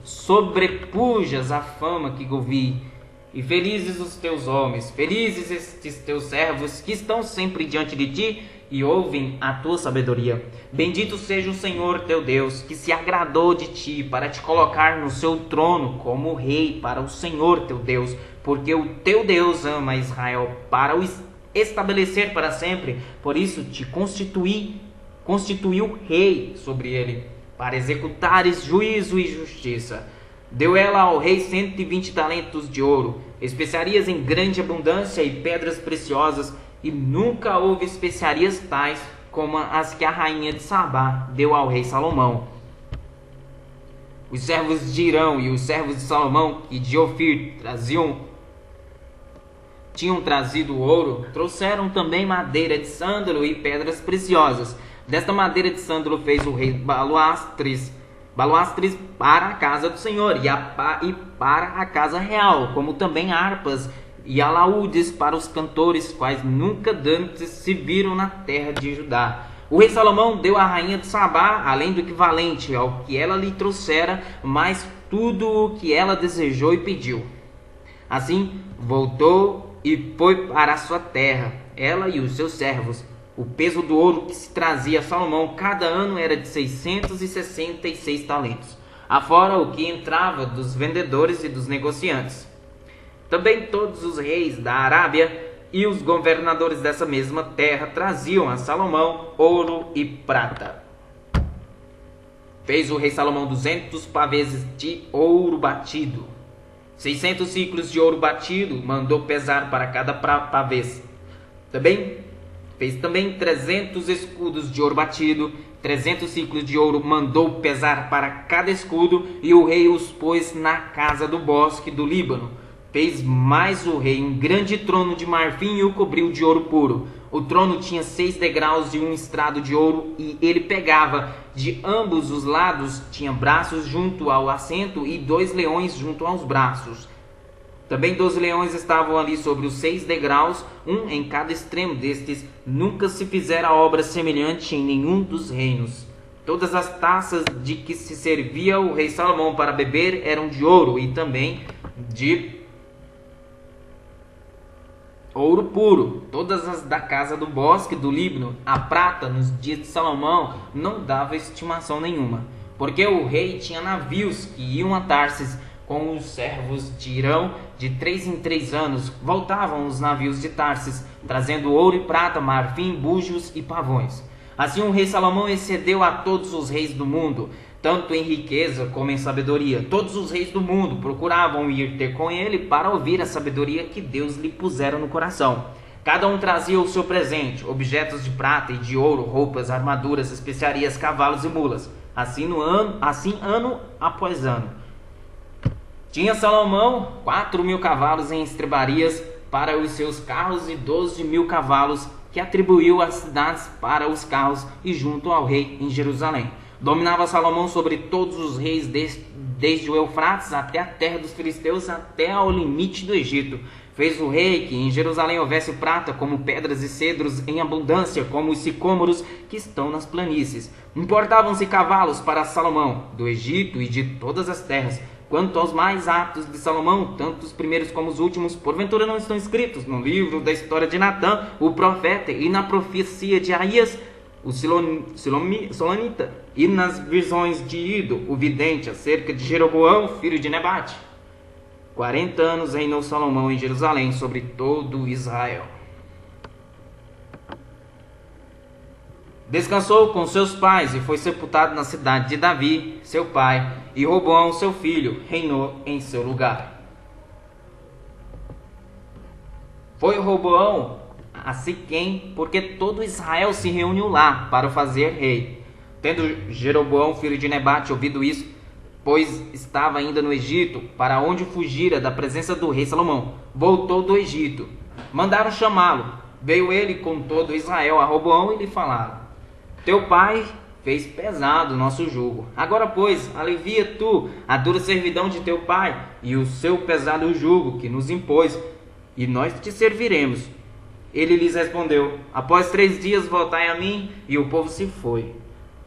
Speaker 1: Sobrepujas a fama que ouvi. E felizes os teus homens, felizes estes teus servos que estão sempre diante de ti e ouvem a tua sabedoria. Bendito seja o Senhor teu Deus, que se agradou de ti para te colocar no seu trono como rei para o Senhor teu Deus, porque o teu Deus ama Israel para o estabelecer para sempre. Por isso te constituiu rei sobre ele, para executares juízo e justiça. Deu ela ao rei 120 talentos de ouro, especiarias em grande abundância e pedras preciosas, e nunca houve especiarias tais como as que a rainha de Sabá deu ao rei Salomão. Os servos de Irão e os servos de Salomão e de Ofir tinham trazido ouro, trouxeram também madeira de sândalo e pedras preciosas. Desta madeira de sândalo fez o rei Baloastres baluastres para a casa do Senhor e para a casa real, como também harpas e alaúdes para os cantores, quais nunca dantes se viram na terra de Judá. O rei Salomão deu à rainha de Sabá, além do equivalente ao que ela lhe trouxera, mais tudo o que ela desejou e pediu. Assim voltou e foi para a sua terra, ela e os seus servos. O peso do ouro que se trazia a Salomão cada ano era de 666 talentos, afora o que entrava dos vendedores e dos negociantes. Também todos os reis da Arábia e os governadores dessa mesma terra traziam a Salomão ouro e prata. Fez o rei Salomão 200 pavês de ouro batido, 600 ciclos de ouro batido, mandou pesar para cada pavês. Fez também 300 escudos de ouro batido, 300 ciclos de ouro mandou pesar para cada escudo, e o rei os pôs na casa do bosque do Líbano. Fez mais o rei um grande trono de marfim e o cobriu de ouro puro. O trono tinha 6 degraus e um estrado de ouro, e ele pegava de ambos os lados, tinha braços junto ao assento e 2 leões junto aos braços. Também 12 leões estavam ali sobre os 6 degraus, um em cada extremo destes. Nunca se fizera obra semelhante em nenhum dos reinos. Todas as taças de que se servia o rei Salomão para beber eram de ouro, e também de ouro puro. Todas as da casa do bosque do Líbano. A prata nos dias de Salomão não dava estimação nenhuma, porque o rei tinha navios que iam a Tarsis com os servos de Irão. De 3 em 3 anos voltavam os navios de Tarsis, trazendo ouro e prata, marfim, búzios e pavões. Assim o rei Salomão excedeu a todos os reis do mundo, tanto em riqueza como em sabedoria. Todos os reis do mundo procuravam ir ter com ele para ouvir a sabedoria que Deus lhe pusera no coração. Cada um trazia o seu presente, objetos de prata e de ouro, roupas, armaduras, especiarias, cavalos e mulas. Assim ano após ano. Tinha Salomão 4.000 cavalos em estrebarias para os seus carros e 12.000 cavalos que atribuiu às cidades para os carros e junto ao rei em Jerusalém. Dominava Salomão sobre todos os reis desde o Eufrates até a terra dos filisteus, até ao limite do Egito. Fez o rei que em Jerusalém houvesse prata como pedras e cedros em abundância, como os sicômoros que estão nas planícies. Importavam-se cavalos para Salomão do Egito e de todas as terras. Quanto aos mais aptos de Salomão, tanto os primeiros como os últimos, porventura não estão escritos no livro da história de Natã, o profeta, e na profecia de Aías, o Solamita, e nas visões de Ido, o vidente, acerca de Jeroboão, filho de Nebate. 40 anos reinou Salomão em Jerusalém sobre todo Israel. Descansou com seus pais e foi sepultado na cidade de Davi, seu pai, e Roboão, seu filho, reinou em seu lugar. Foi Roboão a Siquém, porque todo Israel se reuniu lá para o fazer rei. Tendo Jeroboão, filho de Nebate, ouvido isso, pois estava ainda no Egito, para onde fugira da presença do rei Salomão, voltou do Egito. Mandaram chamá-lo. Veio ele com todo Israel a Roboão e lhe falaram: teu pai fez pesado o nosso jugo. Agora, pois, alivia tu a dura servidão de teu pai e o seu pesado jugo que nos impôs, e nós te serviremos. Ele lhes respondeu: após 3 dias voltai a mim. E o povo se foi.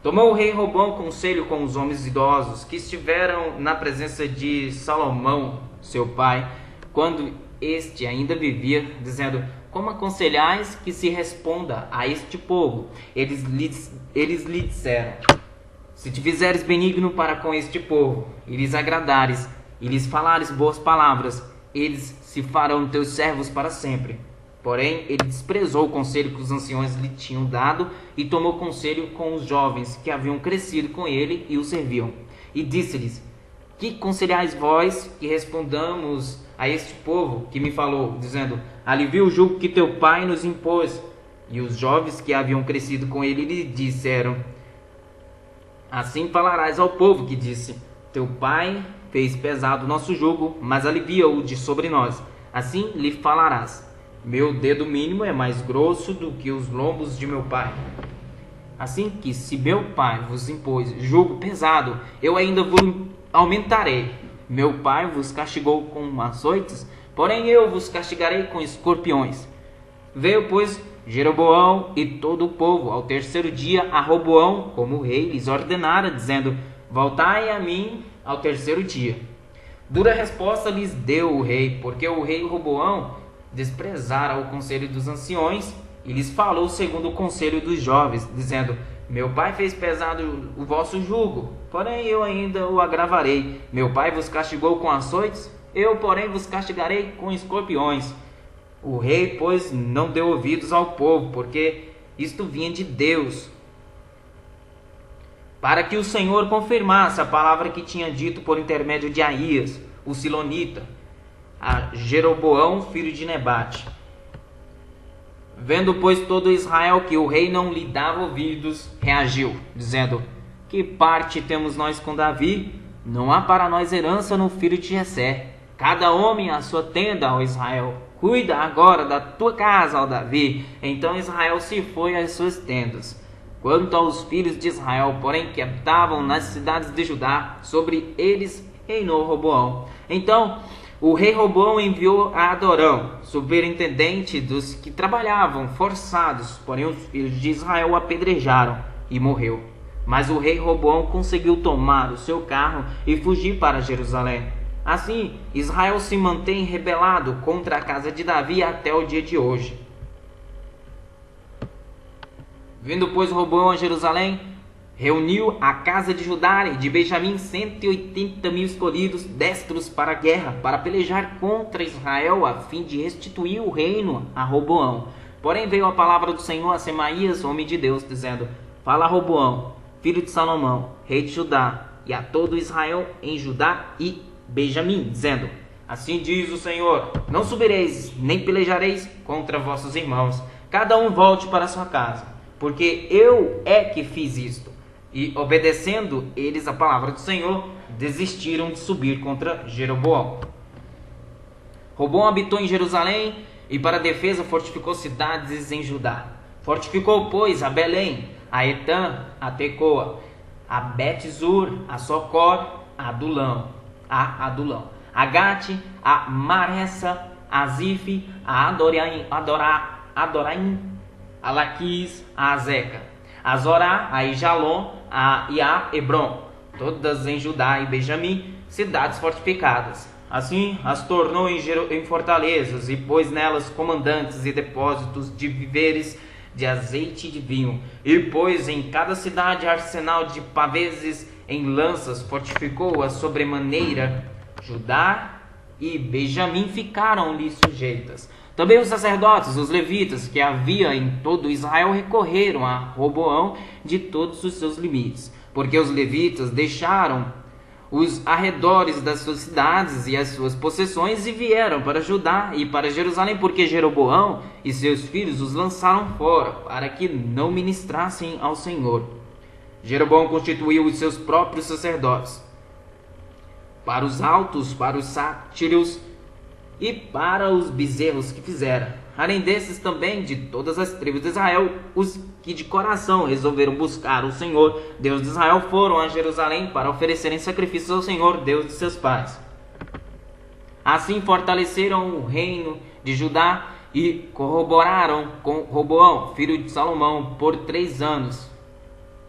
Speaker 1: Tomou o rei Roboão conselho com os homens idosos que estiveram na presença de Salomão, seu pai, quando este ainda vivia, dizendo: como aconselhais que se responda a este povo? Eles lhe disseram: se te fizeres benigno para com este povo, e lhes agradares, e lhes falares boas palavras, eles se farão teus servos para sempre. Porém, ele desprezou o conselho que os anciões lhe tinham dado, e tomou conselho com os jovens que haviam crescido com ele e o serviam. E disse-lhes: que conselhais vós que respondamos a este povo que me falou, dizendo: alivia o jugo que teu pai nos impôs? E os jovens que haviam crescido com ele lhe disseram: assim falarás ao povo que disse: teu pai fez pesado o nosso jugo, mas alivia-o de sobre nós. Assim lhe falarás: meu dedo mínimo é mais grosso do que os lombos de meu pai. Assim que, se meu pai vos impôs jugo pesado, eu ainda vos aumentarei. Meu pai vos castigou com açoites, porém eu vos castigarei com escorpiões. Veio, pois, Jeroboão e todo o povo ao terceiro dia a Roboão, como o rei lhes ordenara, dizendo: voltai a mim ao terceiro dia. Dura resposta lhes deu o rei, porque o rei Roboão desprezara o conselho dos anciões e lhes falou segundo o conselho dos jovens, dizendo: meu pai fez pesado o vosso jugo, porém eu ainda o agravarei. Meu pai vos castigou com açoites, eu, porém, vos castigarei com escorpiões. O rei, pois, não deu ouvidos ao povo, porque isto vinha de Deus, para que o Senhor confirmasse a palavra que tinha dito por intermédio de Aías, o silonita, a Jeroboão, filho de Nebate. Vendo, pois, todo Israel que o rei não lhe dava ouvidos, reagiu, dizendo: que parte temos nós com Davi? Não há para nós herança no filho de Jessé. Cada homem a sua tenda, ó Israel. Cuida agora da tua casa, ó Davi. Então Israel se foi às suas tendas. Quanto aos filhos de Israel, porém, que habitavam nas cidades de Judá, sobre eles reinou Roboão. Então o rei Roboão enviou a Adorão, superintendente dos que trabalhavam forçados, porém os filhos de Israel o apedrejaram e morreu. Mas o rei Roboão conseguiu tomar o seu carro e fugir para Jerusalém. Assim, Israel se mantém rebelado contra a casa de Davi até o dia de hoje. Vindo, pois, Roboão a Jerusalém, reuniu a casa de Judá e de Benjamim 180.000 escolhidos, destros para a guerra, para pelejar contra Israel, a fim de restituir o reino a Roboão. Porém veio a palavra do Senhor a Semaías, homem de Deus, dizendo: fala a Roboão, filho de Salomão, rei de Judá, e a todo Israel em Judá e Benjamim, dizendo: assim diz o Senhor, não subireis, nem pelejareis contra vossos irmãos, cada um volte para sua casa, porque eu é que fiz isto. E obedecendo eles a palavra do Senhor, desistiram de subir contra Jeroboão. Roboão habitou em Jerusalém e para defesa fortificou cidades em Judá. Fortificou, pois, a Belém, a Etã, a Tecoa, a Bet-zur, a Socor, a Adulão, a Gate, a Maressa, a Zif, a Adoraim, a Laquis, a Azeca, a Zorá, a Ijalon, e a Hebron, todas em Judá e Benjamim, cidades fortificadas. Assim as tornou em fortalezas e pôs nelas comandantes e depósitos de víveres, de azeite e de vinho, e pôs em cada cidade arsenal de paveses em lanças, fortificou-a sobremaneira. Judá e Benjamim ficaram-lhe sujeitas. Também os sacerdotes, os levitas, que havia em todo Israel, recorreram a Roboão de todos os seus limites, porque os levitas deixaram os arredores das suas cidades e as suas possessões e vieram para Judá e para Jerusalém, porque Jeroboão e seus filhos os lançaram fora, para que não ministrassem ao Senhor. Jeroboão constituiu os seus próprios sacerdotes, para os altos, para os sátiros e para os bezerros que fizera. Além desses também, de todas as tribos de Israel, os que de coração resolveram buscar o Senhor, Deus de Israel, foram a Jerusalém para oferecerem sacrifícios ao Senhor, Deus de seus pais. Assim fortaleceram o reino de Judá e corroboraram com Roboão, filho de Salomão, por 3 anos,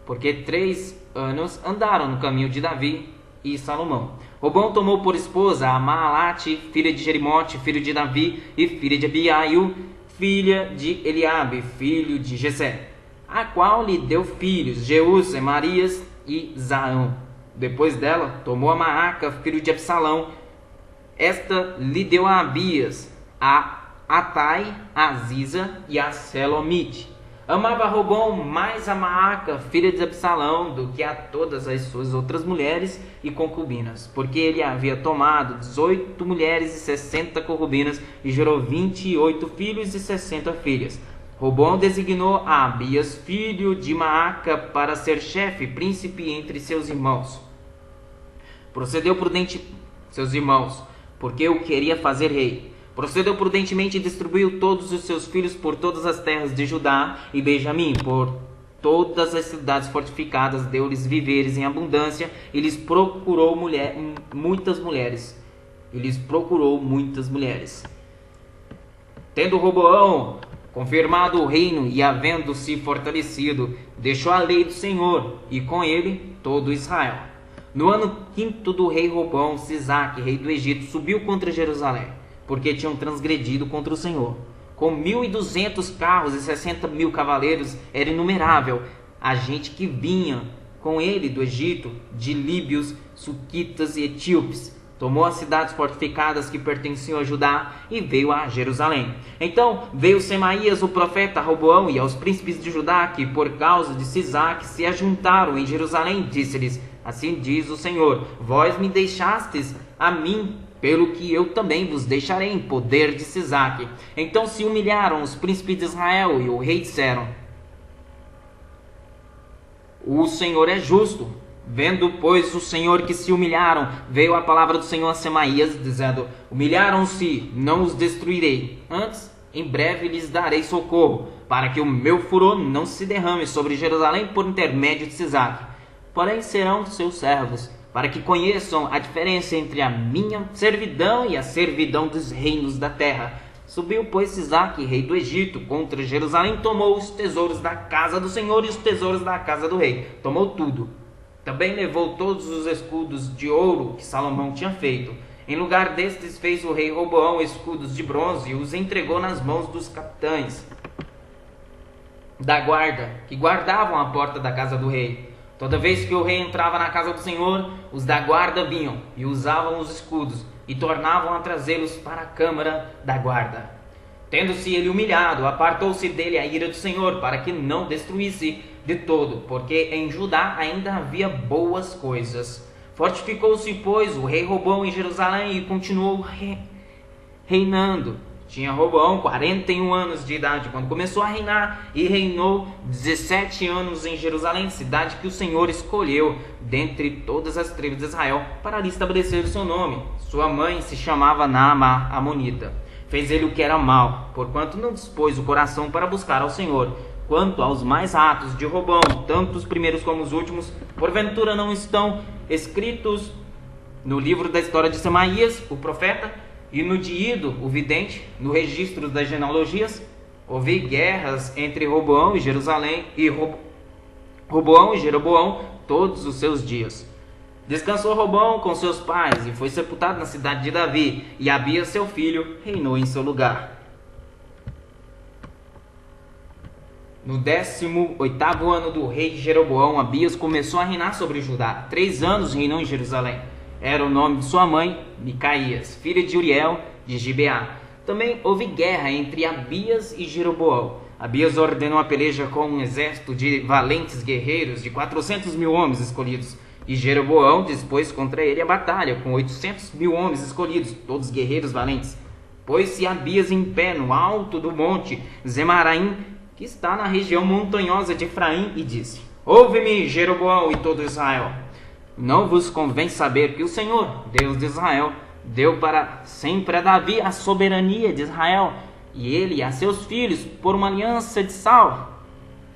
Speaker 1: porque 3 anos andaram no caminho de Davi e Salomão. Roboão tomou por esposa a Maalate, filha de Jerimote, filho de Davi, e filha de Abiaiu, filha de Eliabe, filho de Jessé, a qual lhe deu filhos, Jeus, Emarias e Zaão. Depois dela, tomou a Maaca, filho de Absalão. Esta lhe deu a Abias, a Atai, a Ziza e a Selomite. Amava Roboão mais a Maaca, filha de Absalão, do que a todas as suas outras mulheres e concubinas, porque ele havia tomado 18 mulheres e 60 concubinas, e gerou 28 filhos e 60 filhas. Roboão designou a Abias, filho de Maaca, para ser chefe, príncipe entre seus irmãos. Procedeu prudente seus irmãos, porque o queria fazer rei. Procedeu prudentemente e distribuiu todos os seus filhos por todas as terras de Judá e Benjamim, por todas as cidades fortificadas, deu-lhes víveres em abundância e lhes procurou muitas mulheres. Tendo Roboão confirmado o reino e havendo-se fortalecido, deixou a lei do Senhor e com ele todo Israel. No ano 5º do rei Roboão, Sisaque, rei do Egito, subiu contra Jerusalém, porque tinham transgredido contra o Senhor. Com 1.200 carros e 60.000 cavaleiros, era inumerável a gente que vinha com ele do Egito, de líbios, suquitas e etíopes. Tomou as cidades fortificadas que pertenciam a Judá e veio a Jerusalém. Então veio Semaías, o profeta, a Roboão e aos príncipes de Judá, que por causa de Sisaque se ajuntaram em Jerusalém, disse-lhes: assim diz o Senhor, vós me deixastes a mim, pelo que eu também vos deixarei em poder de Sisaque. Então se humilharam os príncipes de Israel e o rei disseram: o Senhor é justo. Vendo, pois, o Senhor que se humilharam, veio a palavra do Senhor a Semaías, dizendo: humilharam-se, não os destruirei. Antes, em breve lhes darei socorro, para que o meu furor não se derrame sobre Jerusalém por intermédio de Sisaque. Porém serão seus servos, para que conheçam a diferença entre a minha servidão e a servidão dos reinos da terra. Subiu, pois, Sisaque, rei do Egito, contra Jerusalém, tomou os tesouros da casa do Senhor e os tesouros da casa do rei. Tomou tudo. Também levou todos os escudos de ouro que Salomão tinha feito. Em lugar destes fez o rei Roboão escudos de bronze e os entregou nas mãos dos capitães da guarda, que guardavam a porta da casa do rei. Toda vez que o rei entrava na casa do Senhor, os da guarda vinham e usavam os escudos e tornavam a trazê-los para a câmara da guarda. Tendo-se ele humilhado, apartou-se dele a ira do Senhor, para que não destruísse de todo, porque em Judá ainda havia boas coisas. Fortificou-se, pois, o rei Roboão em Jerusalém e continuou reinando. Tinha Roboão 41 anos de idade quando começou a reinar e reinou 17 anos em Jerusalém, cidade que o Senhor escolheu dentre todas as tribos de Israel para ali estabelecer o seu nome. Sua mãe se chamava Naamá, amonita. Fez ele o que era mal, porquanto não dispôs o coração para buscar ao Senhor. Quanto aos mais atos de Roboão, tanto os primeiros como os últimos, porventura não estão escritos no livro da história de Semaías, o profeta, e no de Ido, o vidente, no registro das genealogias? Houve guerras entre Roboão e Jerusalém, e Roboão e Jeroboão todos os seus dias. Descansou Roboão com seus pais e foi sepultado na cidade de Davi, e Abias, seu filho, reinou em seu lugar. No 18º ano do rei Jeroboão, Abias começou a reinar sobre Judá. 3 anos reinou em Jerusalém. Era o nome de sua mãe, Micaías, filha de Uriel, de Gibeá. Também houve guerra entre Abias e Jeroboão. Abias ordenou a peleja com um exército de valentes guerreiros, de 400.000 homens escolhidos. E Jeroboão dispôs contra ele a batalha, com 800.000 homens escolhidos, todos guerreiros valentes. Pôs-se Abias em pé no alto do monte Zemaraim, que está na região montanhosa de Efraim, e disse: ouve-me, Jeroboão e todo Israel. Não vos convém saber que o Senhor, Deus de Israel, deu para sempre a Davi a soberania de Israel, e ele a seus filhos, por uma aliança de sal.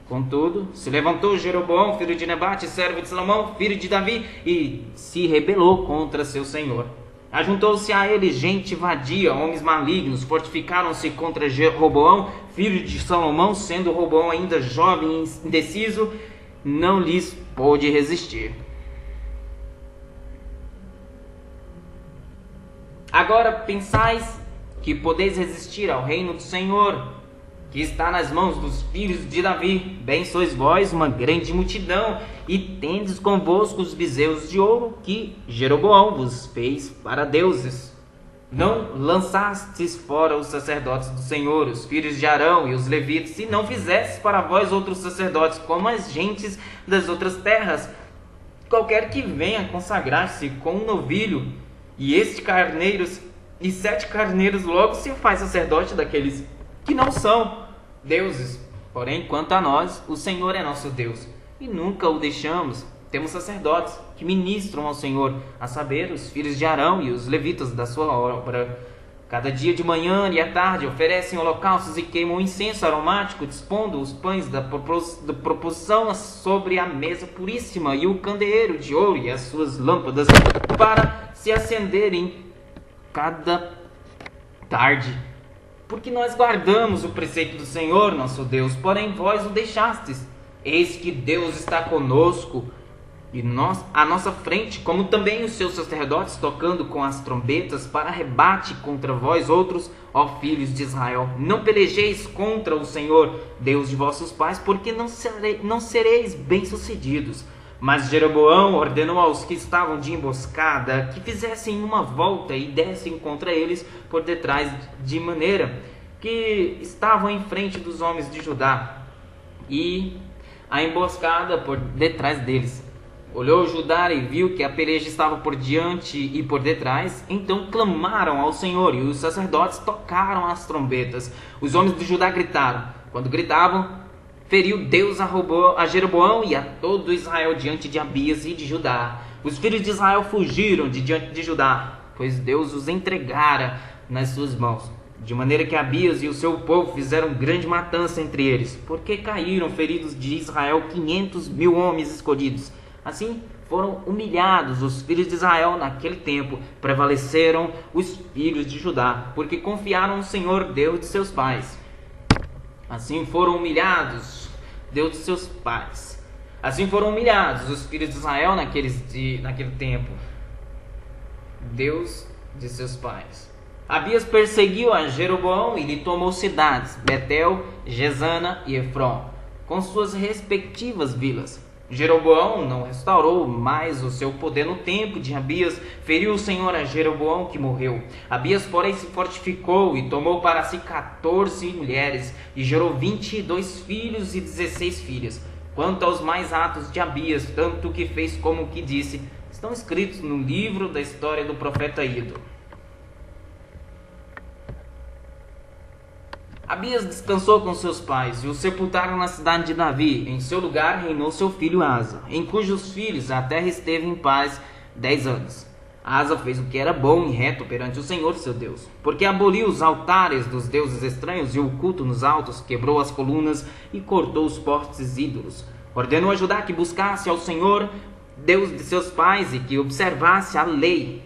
Speaker 1: Contudo, se levantou Jeroboão, filho de Nebate, servo de Salomão, filho de Davi, e se rebelou contra seu senhor. Ajuntou-se a ele gente vadia, homens malignos, fortificaram-se contra Jeroboão, filho de Salomão, sendo Roboão ainda jovem e indeciso, não lhes pôde resistir. Agora pensais que podeis resistir ao reino do Senhor, que está nas mãos dos filhos de Davi. Bem sois vós uma grande multidão, e tendes convosco os bezerros de ouro que Jeroboão vos fez para deuses. Não lançastes fora os sacerdotes do Senhor, os filhos de Arão e os levitas, e não fizestes para vós outros sacerdotes, como as gentes das outras terras. Qualquer que venha consagrar-se com um novilho e 7 carneiros, logo se faz sacerdote daqueles que não são deuses. Porém, quanto a nós, o Senhor é nosso Deus, e nunca o deixamos. Temos sacerdotes que ministram ao Senhor, a saber, os filhos de Arão e os levitas da sua obra. Cada dia de manhã e à tarde oferecem holocaustos e queimam incenso aromático, dispondo os pães da proposição sobre a mesa puríssima e o candeeiro de ouro e as suas lâmpadas para se acenderem cada tarde. Porque nós guardamos o preceito do Senhor, nosso Deus, porém vós o deixastes. Eis que Deus está conosco e nós, à nossa frente, como também os seus sacerdotes tocando com as trombetas para rebate contra vós outros, ó filhos de Israel. Não pelejeis contra o Senhor, Deus de vossos pais, porque não sereis bem-sucedidos. Mas Jeroboão ordenou aos que estavam de emboscada que fizessem uma volta e dessem contra eles por detrás, de maneira que estavam em frente dos homens de Judá, e a emboscada por detrás deles. Olhou Judá e viu que a peleja estava por diante e por detrás. Então clamaram ao Senhor, e os sacerdotes tocaram as trombetas. Os homens de Judá gritaram. Quando gritavam, feriu Deus a Jeroboão e a todo Israel diante de Abias e de Judá. Os filhos de Israel fugiram de diante de Judá, pois Deus os entregara nas suas mãos. De maneira que Abias e o seu povo fizeram grande matança entre eles, porque caíram feridos de Israel 500.000 homens escolhidos. Assim foram humilhados os filhos de Israel naquele tempo. Prevaleceram os filhos de Judá, porque confiaram no Senhor, Deus de seus pais. Assim foram humilhados, Deus de seus pais. Assim foram humilhados os filhos de Israel naquele tempo, Deus de seus pais. Abias perseguiu a Jeroboão e lhe tomou cidades, Betel, Gesana e Efron, com suas respectivas vilas. Jeroboão não restaurou mais o seu poder no tempo de Abias. Feriu o Senhor a Jeroboão, que morreu. Abias, porém, se fortificou e tomou para si 14 mulheres e gerou 22 filhos e 16 filhas. Quanto aos mais atos de Abias, tanto o que fez como o que disse, estão escritos no livro da história do profeta Ido. Abias descansou com seus pais e o sepultaram na cidade de Davi. Em seu lugar reinou seu filho Asa, em cujos filhos a terra esteve em paz 10 anos. Asa fez o que era bom e reto perante o Senhor seu Deus, porque aboliu os altares dos deuses estranhos e o culto nos altos, quebrou as colunas e cortou os postes ídolos. Ordenou a Judá que buscasse ao Senhor, Deus de seus pais, e que observasse a lei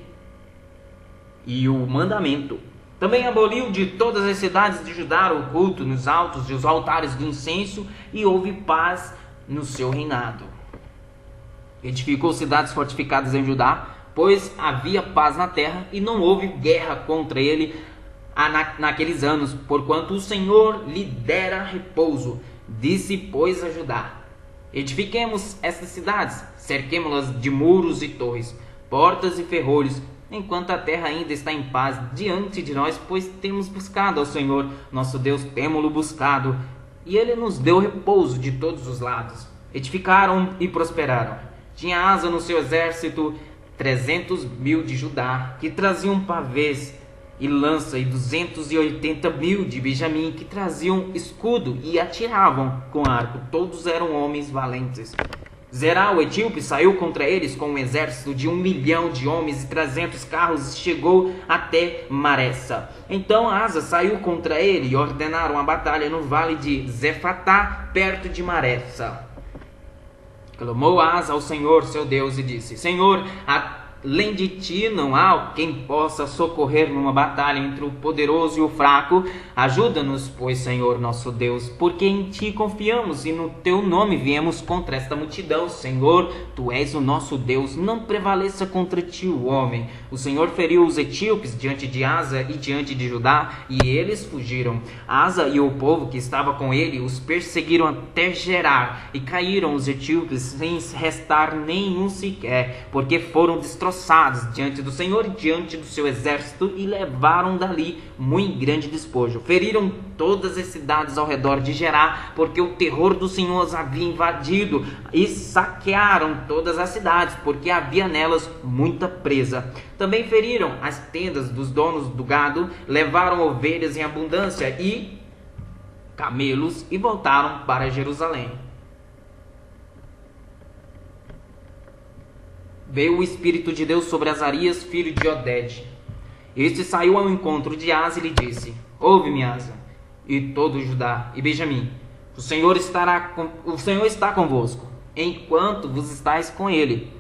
Speaker 1: e o mandamento. Também aboliu de todas as cidades de Judá o culto nos altos e os altares de incenso, e houve paz no seu reinado. Edificou cidades fortificadas em Judá, pois havia paz na terra, e não houve guerra contra ele naqueles anos, porquanto o Senhor lhe dera repouso. Disse, pois, a Judá: edifiquemos estas cidades, cerquemo-las de muros e torres, portas e ferrolhos, enquanto a terra ainda está em paz diante de nós, pois temos buscado ao Senhor, nosso Deus, temo-lo buscado, e ele nos deu repouso de todos os lados. Edificaram e prosperaram. Tinha Asa no seu exército 300.000 de Judá, que traziam pavês e lança, e 280.000 de Benjamim, que traziam escudo e atiravam com arco. Todos eram homens valentes. Zerá, o etíope, saiu contra eles com um exército de 1 milhão de homens e 300 carros, e chegou até Maressa. Então Asa saiu contra ele e ordenaram a batalha no vale de Zefatá, perto de Maressa. Clamou Asa ao Senhor, seu Deus, e disse: Senhor, além de ti não há quem possa socorrer numa batalha entre o poderoso e o fraco. Ajuda-nos, pois, Senhor nosso Deus, porque em ti confiamos e no teu nome viemos contra esta multidão. Senhor, tu és o nosso Deus, não prevaleça contra ti o homem. O Senhor feriu os etíopes diante de Asa e diante de Judá, e eles fugiram. Asa e o povo que estava com ele os perseguiram até Gerar, e caíram os etíopes sem restar nenhum sequer, porque foram destroçados diante do Senhor e diante do seu exército, e levaram dali muito grande despojo. Feriram todas as cidades ao redor de Gerar, porque o terror do Senhor as havia invadido, e saquearam todas as cidades, porque havia nelas muita presa. Também feriram as tendas dos donos do gado, levaram ovelhas em abundância e camelos, e voltaram para Jerusalém. Veio o Espírito de Deus sobre Azarias, filho de Oded, Este saiu ao encontro de Asa e lhe disse: Ouve-me, Asa, e todo Judá e Benjamim. O Senhor está convosco, enquanto vos estáis com ele.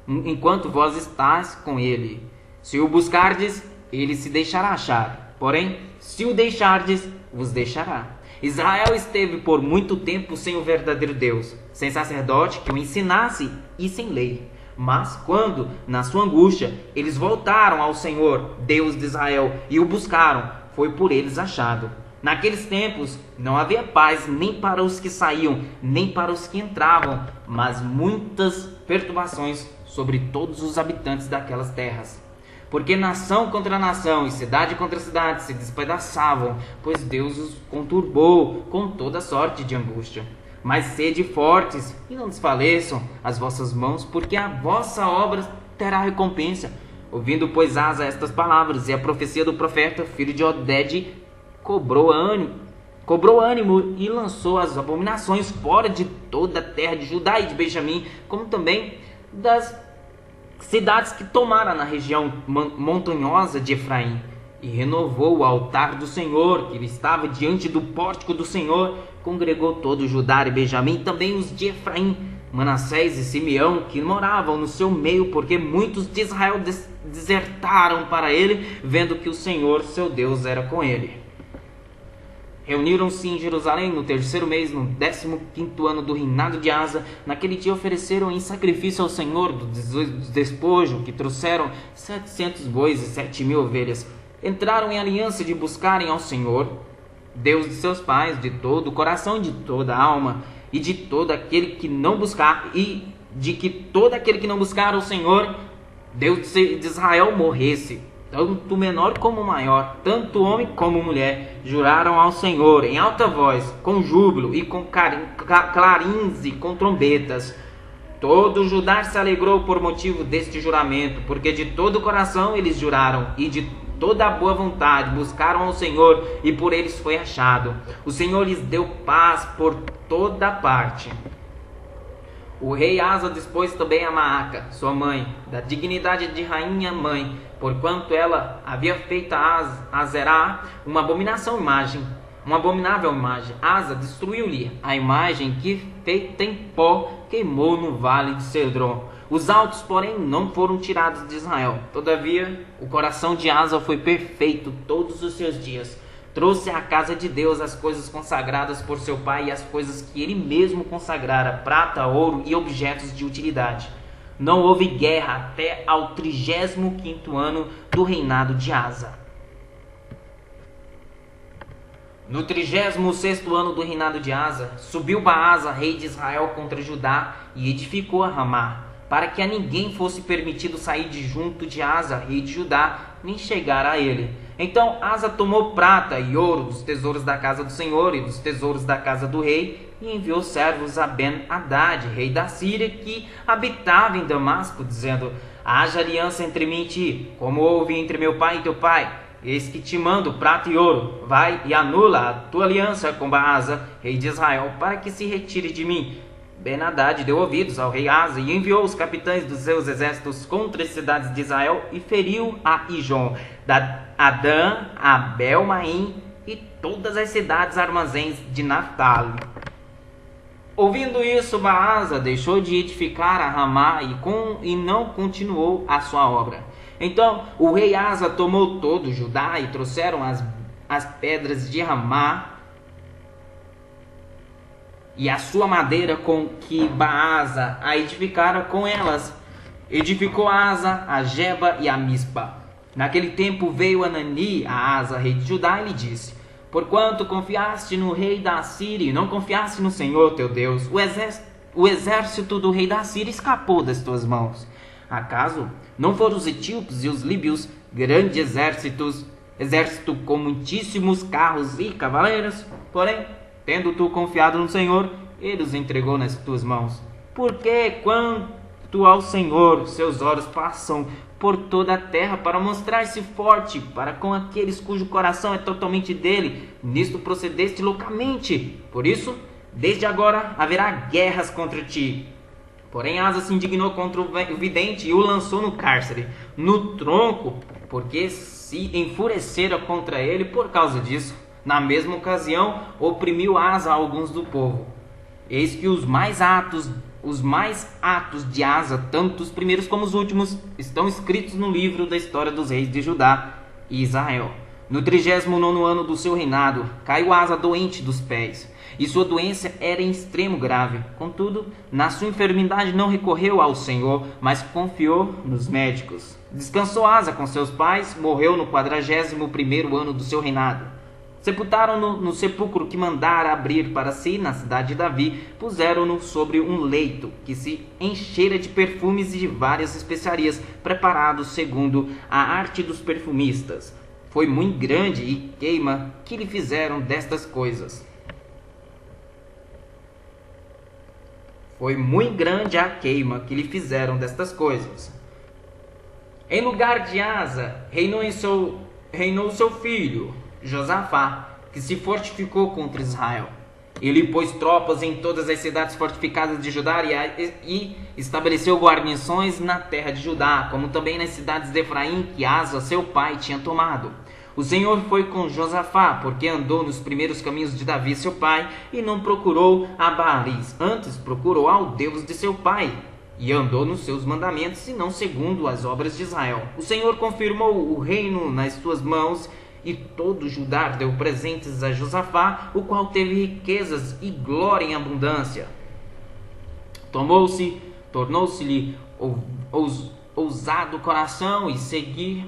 Speaker 1: Enquanto vós estáis com ele. Se o buscardes, ele se deixará achar. Porém, se o deixardes, vos deixará. Israel esteve por muito tempo sem o verdadeiro Deus, sem sacerdote que o ensinasse e sem lei. Mas quando, na sua angústia, eles voltaram ao Senhor, Deus de Israel, e o buscaram, foi por eles achado. Naqueles tempos não havia paz nem para os que saíam, nem para os que entravam, mas muitas perturbações sobre todos os habitantes daquelas terras. Porque nação contra nação e cidade contra cidade se despedaçavam, pois Deus os conturbou com toda sorte de angústia. Mas sede fortes e não desfaleçam as vossas mãos, porque a vossa obra terá recompensa. Ouvindo, pois, Asa estas palavras e a profecia do profeta, filho de Oded, cobrou ânimo e lançou as abominações fora de toda a terra de Judá e de Benjamim, como também das cidades que tomara na região montanhosa de Efraim. E renovou o altar do Senhor, que estava diante do pórtico do Senhor. Congregou todo Judá e Benjamim, também os de Efraim, Manassés e Simeão, que moravam no seu meio, porque muitos de Israel desertaram para ele, vendo que o Senhor, seu Deus, era com ele. Reuniram-se em Jerusalém no 3º mês, no 15º ano do reinado de Asa. Naquele dia ofereceram em sacrifício ao Senhor do despojo, que trouxeram 700 bois e 7.000 ovelhas. Entraram em aliança de buscarem ao Senhor, Deus de seus pais, de todo o coração, de toda a alma, e de todo aquele que não buscar, e de que todo aquele que não buscar o Senhor, Deus de Israel, morresse. Tanto menor como maior, tanto homem como mulher, juraram ao Senhor em alta voz, com júbilo e com clarins e com trombetas. Todo Judá se alegrou por motivo deste juramento, porque de todo o coração eles juraram, e de toda a boa vontade buscaram ao Senhor, e por eles foi achado. O Senhor lhes deu paz por toda parte. O rei Asa dispôs também a Maaca, sua mãe, da dignidade de rainha mãe, porquanto ela havia feito a Zerá uma abominável imagem. Asa destruiu-lhe a imagem que, feita em pó, queimou no vale de Cedron. Os altos, porém, não foram tirados de Israel. Todavia, o coração de Asa foi perfeito todos os seus dias. Trouxe à casa de Deus as coisas consagradas por seu pai e as coisas que ele mesmo consagrara, prata, ouro e objetos de utilidade. Não houve guerra até ao 35º ano do reinado de Asa. No 36º ano do reinado de Asa, subiu Baasa, rei de Israel, contra Judá e edificou a Ramá, para que a ninguém fosse permitido sair de junto de Asa, rei de Judá, nem chegar a ele. Então Asa tomou prata e ouro dos tesouros da casa do Senhor e dos tesouros da casa do rei, e enviou servos a Ben-Hadad, rei da Síria, que habitava em Damasco, dizendo: haja aliança entre mim e ti, como houve entre meu pai e teu pai. Eis que te mando prata e ouro. Vai e anula a tua aliança com Baasa, rei de Israel, para que se retire de mim. Ben-Hadad deu ouvidos ao rei Asa e enviou os capitães dos seus exércitos contra as cidades de Israel e feriu a Ijon, Adã, Abel-Maim e todas as cidades armazéns de Naftali. Ouvindo isso, Baasa deixou de edificar a Ramá e não continuou a sua obra. Então o rei Asa tomou todo Judá e trouxeram as pedras de Ramá e a sua madeira com que Baasa a edificara com elas. Edificou Asa a Geba e a Mispa. Naquele tempo veio Anani a Asa, rei de Judá, e lhe disse: porquanto confiaste no rei da Síria e não confiaste no Senhor teu Deus, o exército do rei da Síria escapou das tuas mãos. Acaso não foram os etíopes e os líbios grandes exército com muitíssimos carros e cavaleiros? Porém, tendo tu confiado no Senhor, ele os entregou nas tuas mãos. Porque quanto ao Senhor, seus olhos passam por toda a terra para mostrar-se forte para com aqueles cujo coração é totalmente dele. Nisto procedeste loucamente. Por isso, desde agora haverá guerras contra ti. Porém Asa se indignou contra o vidente e o lançou no cárcere, no tronco, porque se enfurecera contra ele por causa disso. Na mesma ocasião, oprimiu Asa a alguns do povo. Eis que os mais atos de Asa, tanto os primeiros como os últimos, estão escritos no livro da história dos reis de Judá e Israel. No 39º ano do seu reinado, caiu Asa doente dos pés, e sua doença era em extremo grave. Contudo, na sua enfermidade não recorreu ao Senhor, mas confiou nos médicos. Descansou Asa com seus pais, morreu no 41º ano do seu reinado. Sepultaram-no no sepulcro que mandara abrir para si na cidade de Davi, puseram-no sobre um leito que se enchera de perfumes e de várias especiarias, preparados segundo a arte dos perfumistas. Foi muito grande e queima que lhe fizeram destas coisas. Foi muito grande a queima que lhe fizeram destas coisas. Em lugar de Asa, reinou seu filho, Josafá, que se fortificou contra Israel. Ele pôs tropas em todas as cidades fortificadas de Judá e estabeleceu guarnições na terra de Judá, como também nas cidades de Efraim, que Asa, seu pai, tinha tomado. O Senhor foi com Josafá, porque andou nos primeiros caminhos de Davi, seu pai, e não procurou a Baalis, antes procurou ao Deus de seu pai, e andou nos seus mandamentos, e não segundo as obras de Israel. O Senhor confirmou o reino nas suas mãos, e todo Judá deu presentes a Josafá, o qual teve riquezas e glória em abundância. Tornou-se-lhe ousado o coração em seguir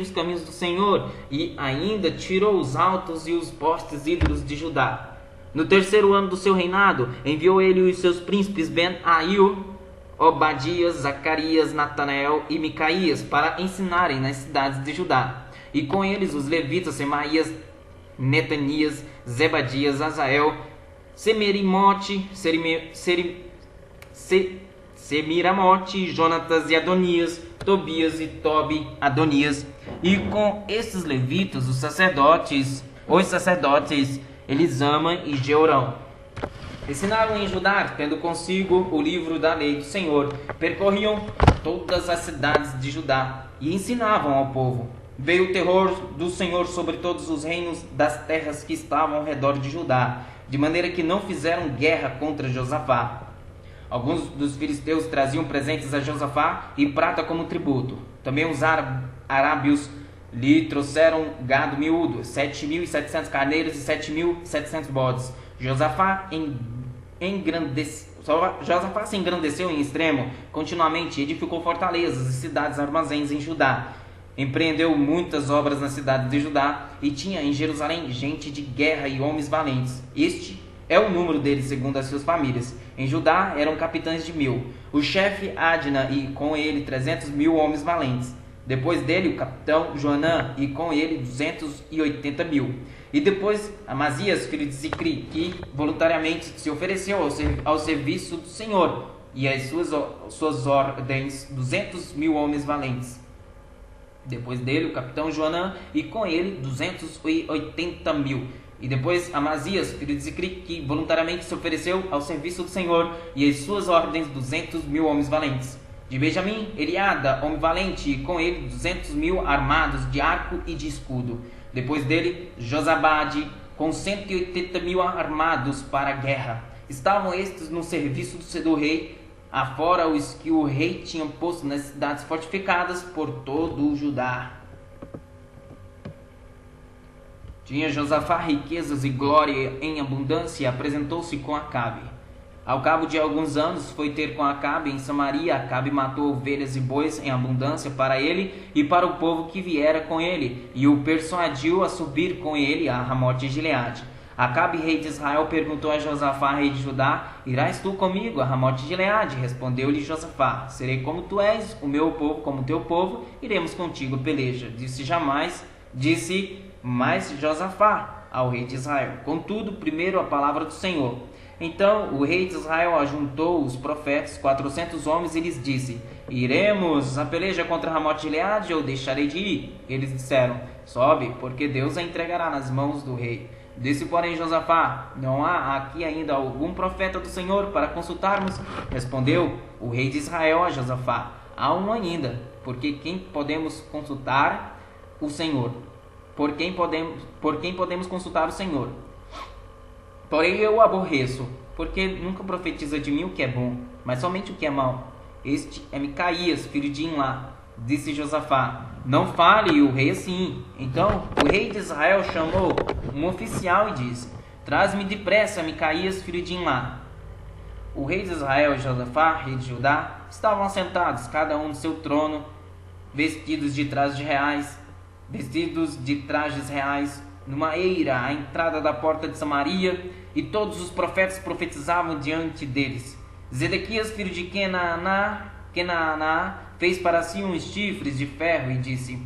Speaker 1: os caminhos do Senhor, e ainda tirou os altos e os postes ídolos de Judá. No 3º ano do seu reinado, enviou ele os seus príncipes Ben-Aiu, Obadias, Zacarias, Natanael e Micaías para ensinarem nas cidades de Judá. E com eles os levitas Semaías, Netanias, Zebadias, Azael, Semiramote, Jonatas e Adonias, Tobias e Tobi-Adonias. E com esses levitas os sacerdotes Elisama e Jeorão. Ensinaram em Judá, tendo consigo o livro da lei do Senhor. Percorriam todas as cidades de Judá e ensinavam ao povo. Veio o terror do Senhor sobre todos os reinos das terras que estavam ao redor de Judá, de maneira que não fizeram guerra contra Josafá. Alguns dos filisteus traziam presentes a Josafá e prata como tributo. Também os arábios lhe trouxeram gado miúdo, 7.700 carneiros e 7.700 bodes. Josafá se engrandeceu em extremo, continuamente edificou fortalezas e cidades armazéns em Judá. Empreendeu muitas obras na cidade de Judá e tinha em Jerusalém gente de guerra e homens valentes. Este é o número deles segundo as suas famílias. Em Judá eram capitães de 1.000. O chefe Adna e com ele 300.000 homens valentes. Depois dele o capitão Joanã e com ele 280.000. E depois Amazias, filho de Zicri, que voluntariamente se ofereceu ao serviço do Senhor, e às suas ordens 200.000 homens valentes. Depois dele o capitão Joanã e com ele 280.000. E depois Amazias, filho de Zicri, que voluntariamente se ofereceu ao serviço do Senhor, e às suas ordens 200.000 homens valentes. De Benjamim, Eliada, homem valente, e com ele 200.000 armados de arco e de escudo. Depois dele, Josabade, com 180.000 armados para a guerra. Estavam estes no serviço do rei, afora os que o rei tinha posto nas cidades fortificadas por todo o Judá. Tinha Josafá riquezas e glória em abundância, e apresentou-se com Acabe. Ao cabo de alguns anos foi ter com Acabe em Samaria. Acabe matou ovelhas e bois em abundância para ele e para o povo que viera com ele, e o persuadiu a subir com ele a Ramote de Gileade. Acabe, rei de Israel, perguntou a Josafá, rei de Judá: irás tu comigo a Ramote de Gileade? Respondeu-lhe Josafá: serei como tu és, o meu povo como o teu povo, iremos contigo a peleja. Disse mais Josafá ao rei de Israel: contudo, primeiro a palavra do Senhor. Então o rei de Israel ajuntou os profetas, 400 homens, e lhes disse: iremos a peleja contra Ramote de Gileade ou deixarei de ir? Eles disseram: sobe, porque Deus a entregará nas mãos do rei. Disse, porém, Josafá: não há aqui ainda algum profeta do Senhor para consultarmos? Respondeu o rei de Israel a Josafá: há um ainda, porque quem podemos consultar o Senhor? Por quem podemos consultar o Senhor? Porém eu o aborreço, porque nunca profetiza de mim o que é bom, mas somente o que é mau. Este é Micaías, filho de Imlá. Disse Josafá: não fale o rei assim. Então o rei de Israel chamou um oficial e disse: traz-me depressa Micaías, filho de Imlá. O rei de Israel e Josafá, rei de Judá, estavam assentados, cada um no seu trono, vestidos de trajes reais, numa eira à entrada da porta de Samaria, e todos os profetas profetizavam diante deles. Zedequias, filho de Kenaana, fez para si uns chifres de ferro e disse: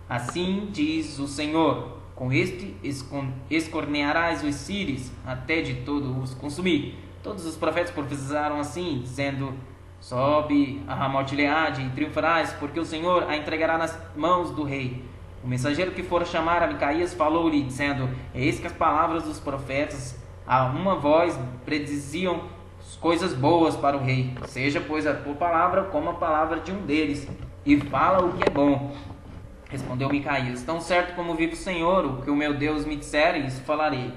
Speaker 1: assim diz o Senhor, com este escornearás os sírios até de todo os consumir. Todos os profetas profetizaram assim, dizendo: sobe a Ramote-Gileade e triunfarás, porque o Senhor a entregará nas mãos do rei. O mensageiro que fora chamar a Micaías falou-lhe, dizendo: eis que as palavras dos profetas a uma voz prediziam coisas boas para o rei. Seja, pois, a tua palavra como a palavra de um deles, e fala o que é bom. Respondeu Micaías: tão certo como vive o Senhor, o que o meu Deus me disser, isso falarei.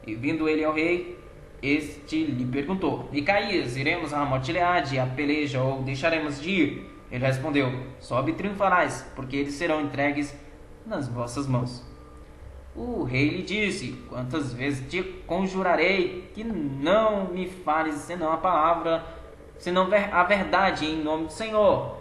Speaker 1: E vindo ele ao rei, este lhe perguntou: Micaías, iremos a Ramote-Gileade a peleja, ou deixaremos de ir? Ele respondeu: sobe e triunfarás, porque eles serão entregues nas vossas mãos. O rei lhe disse: quantas vezes te conjurarei que não me fales senão a palavra, senão a verdade em nome do Senhor?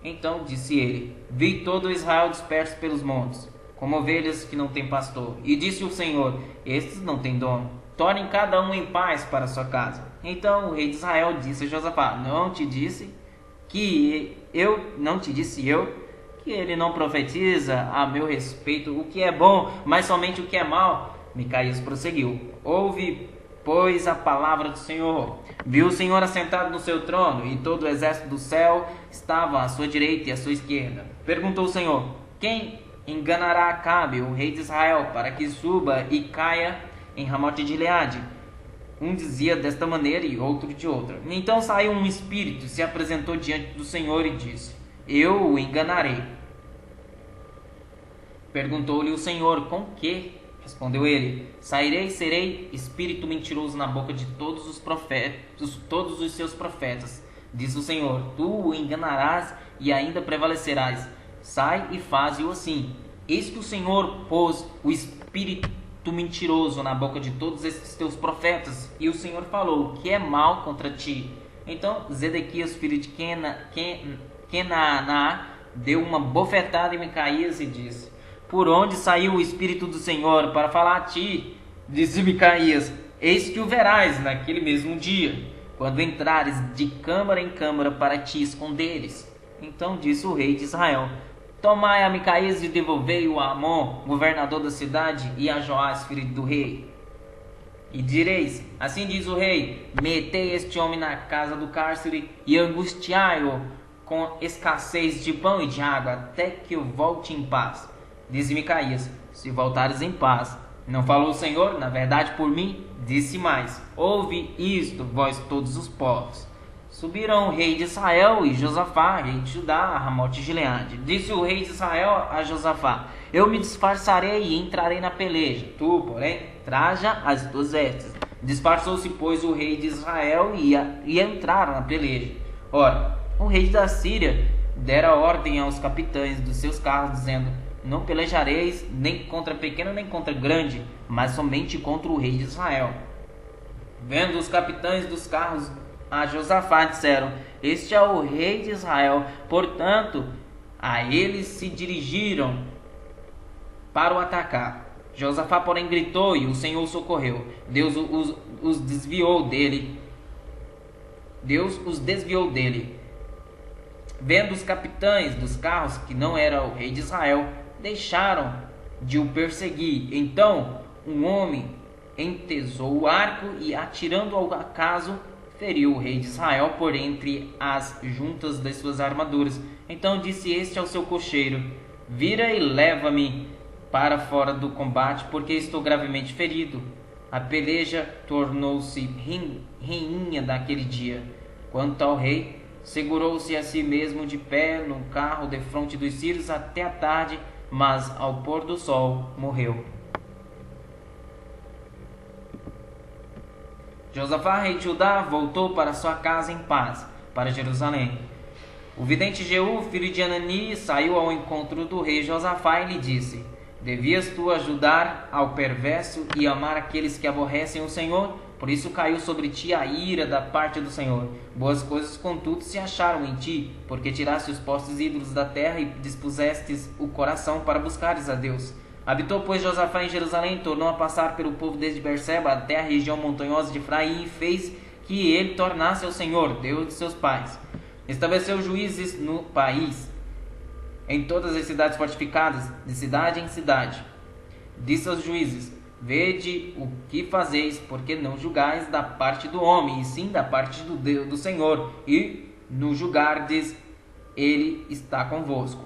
Speaker 1: Então disse ele: vi todo Israel disperso pelos montes, como ovelhas que não têm pastor. E disse o Senhor: estes não têm dono, tornem cada um em paz para sua casa. Então o rei de Israel disse a Josafá: não te disse eu que ele não profetiza a meu respeito o que é bom, mas somente o que é mau? Micaías prosseguiu: ouve, pois, a palavra do Senhor. Viu o Senhor assentado no seu trono, e todo o exército do céu estava à sua direita e à sua esquerda. Perguntou o Senhor: quem enganará Acabe, o rei de Israel, para que suba e caia em Ramote-Gileade? Um dizia desta maneira e outro de outra. Então saiu um espírito, se apresentou diante do Senhor e disse: eu o enganarei. Perguntou-lhe o Senhor: com que? Respondeu ele: sairei e serei espírito mentiroso na boca de todos os profetas, todos os seus profetas. Diz o Senhor: tu o enganarás e ainda prevalecerás. Sai e faze-o assim. Eis que o Senhor pôs o espírito mentiroso na boca de todos esses teus profetas, e o Senhor falou: que é mal contra ti. Então Zedequias, filho de Kenaana, deu uma bofetada em Micaías e disse: por onde saiu o Espírito do Senhor para falar a ti? Disse Micaías: eis que o verás naquele mesmo dia, quando entrares de câmara em câmara para te esconderes. Então disse o rei de Israel: tomai a Micaías e devolvei-o a Amon, governador da cidade, e a Joás, filho do rei. E direis: assim diz o rei: metei este homem na casa do cárcere e angustiai-o com escassez de pão e de água, até que eu volte em paz. Disse Micaías: se voltares em paz. Não falou o Senhor, na verdade, por mim? Disse mais: ouve isto, vós todos os povos. Subiram o rei de Israel e Josafá, rei de Judá, a Ramote-Gileade. Disse o rei de Israel a Josafá: eu me disfarçarei e entrarei na peleja. Tu, porém, traja as tuas vestes. Disfarçou-se, pois, o rei de Israel e ia entrar na peleja. Ora, o rei da Síria dera ordem aos capitães dos seus carros, dizendo: não pelejareis nem contra pequeno nem contra grande, mas somente contra o rei de Israel. Vendo os capitães dos carros a Josafá, disseram: este é o rei de Israel. Portanto, a eles se dirigiram para o atacar. Josafá, porém, gritou e o Senhor o socorreu. Deus os desviou dele. Vendo os capitães dos carros que não era o rei de Israel, deixaram de o perseguir. Então um homem entesou o arco e, atirando ao acaso, feriu o rei de Israel por entre as juntas das suas armaduras. Então disse este ao seu cocheiro: vira e leva-me para fora do combate, porque estou gravemente ferido. A peleja tornou-se rainha daquele dia. Quanto ao rei, Segurou-se a si mesmo de pé no carro defronte dos sírios até a tarde, mas ao pôr do sol morreu. Josafá, rei de Judá, voltou para sua casa em paz, para Jerusalém. O vidente Jeú, filho de Anani, saiu ao encontro do rei Josafá e lhe disse: Devias tu ajudar ao perverso e amar aqueles que aborrecem o Senhor? Por isso caiu sobre ti a ira da parte do Senhor. Boas coisas, contudo, se acharam em ti, porque tiraste os postos ídolos da terra e dispusestes o coração para buscares a Deus. Habitou, pois, Josafá em Jerusalém, tornou a passar pelo povo desde Berseba até a região montanhosa de Efraim e fez que ele tornasse ao Senhor, Deus de seus pais. Estabeleceu juízes no país, em todas as cidades fortificadas, de cidade em cidade. Disse aos juízes: Vede o que fazeis, porque não julgais da parte do homem, e sim da parte do Deus do Senhor, e no julgardes, ele está convosco.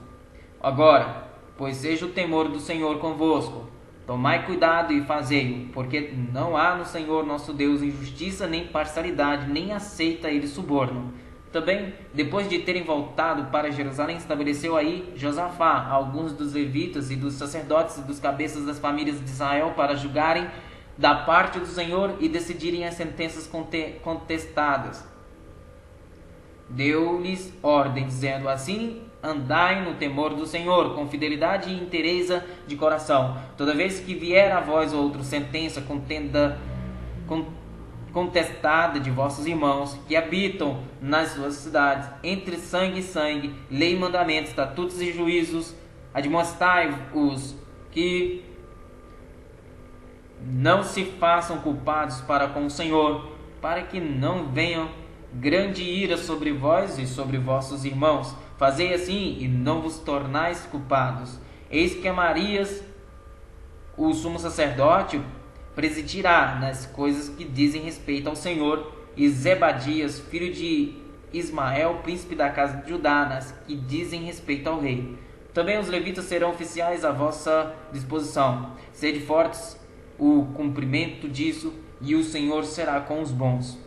Speaker 1: Agora, pois seja o temor do Senhor convosco, tomai cuidado e fazei-o, porque não há no Senhor nosso Deus injustiça nem parcialidade, nem aceita ele suborno. Também, depois de terem voltado para Jerusalém, estabeleceu aí Josafá alguns dos levitas e dos sacerdotes e dos cabeças das famílias de Israel para julgarem da parte do Senhor e decidirem as sentenças contestadas. Deu-lhes ordem, dizendo: Assim andai no temor do Senhor, com fidelidade e inteireza de coração. Toda vez que vier a vós outra sentença contestada de vossos irmãos que habitam nas suas cidades, entre sangue e sangue, lei e mandamentos, estatutos e juízos, admoestai-os que não se façam culpados para com o Senhor, para que não venham grande ira sobre vós e sobre vossos irmãos. Fazei assim e não vos tornais culpados. Eis que Amarias, o sumo sacerdote, presidirá nas coisas que dizem respeito ao Senhor, e Zebadias, filho de Ismael, príncipe da casa de Judá, nas que dizem respeito ao rei. Também os levitas serão oficiais à vossa disposição. Sede fortes o cumprimento disso, e o Senhor será com os bons.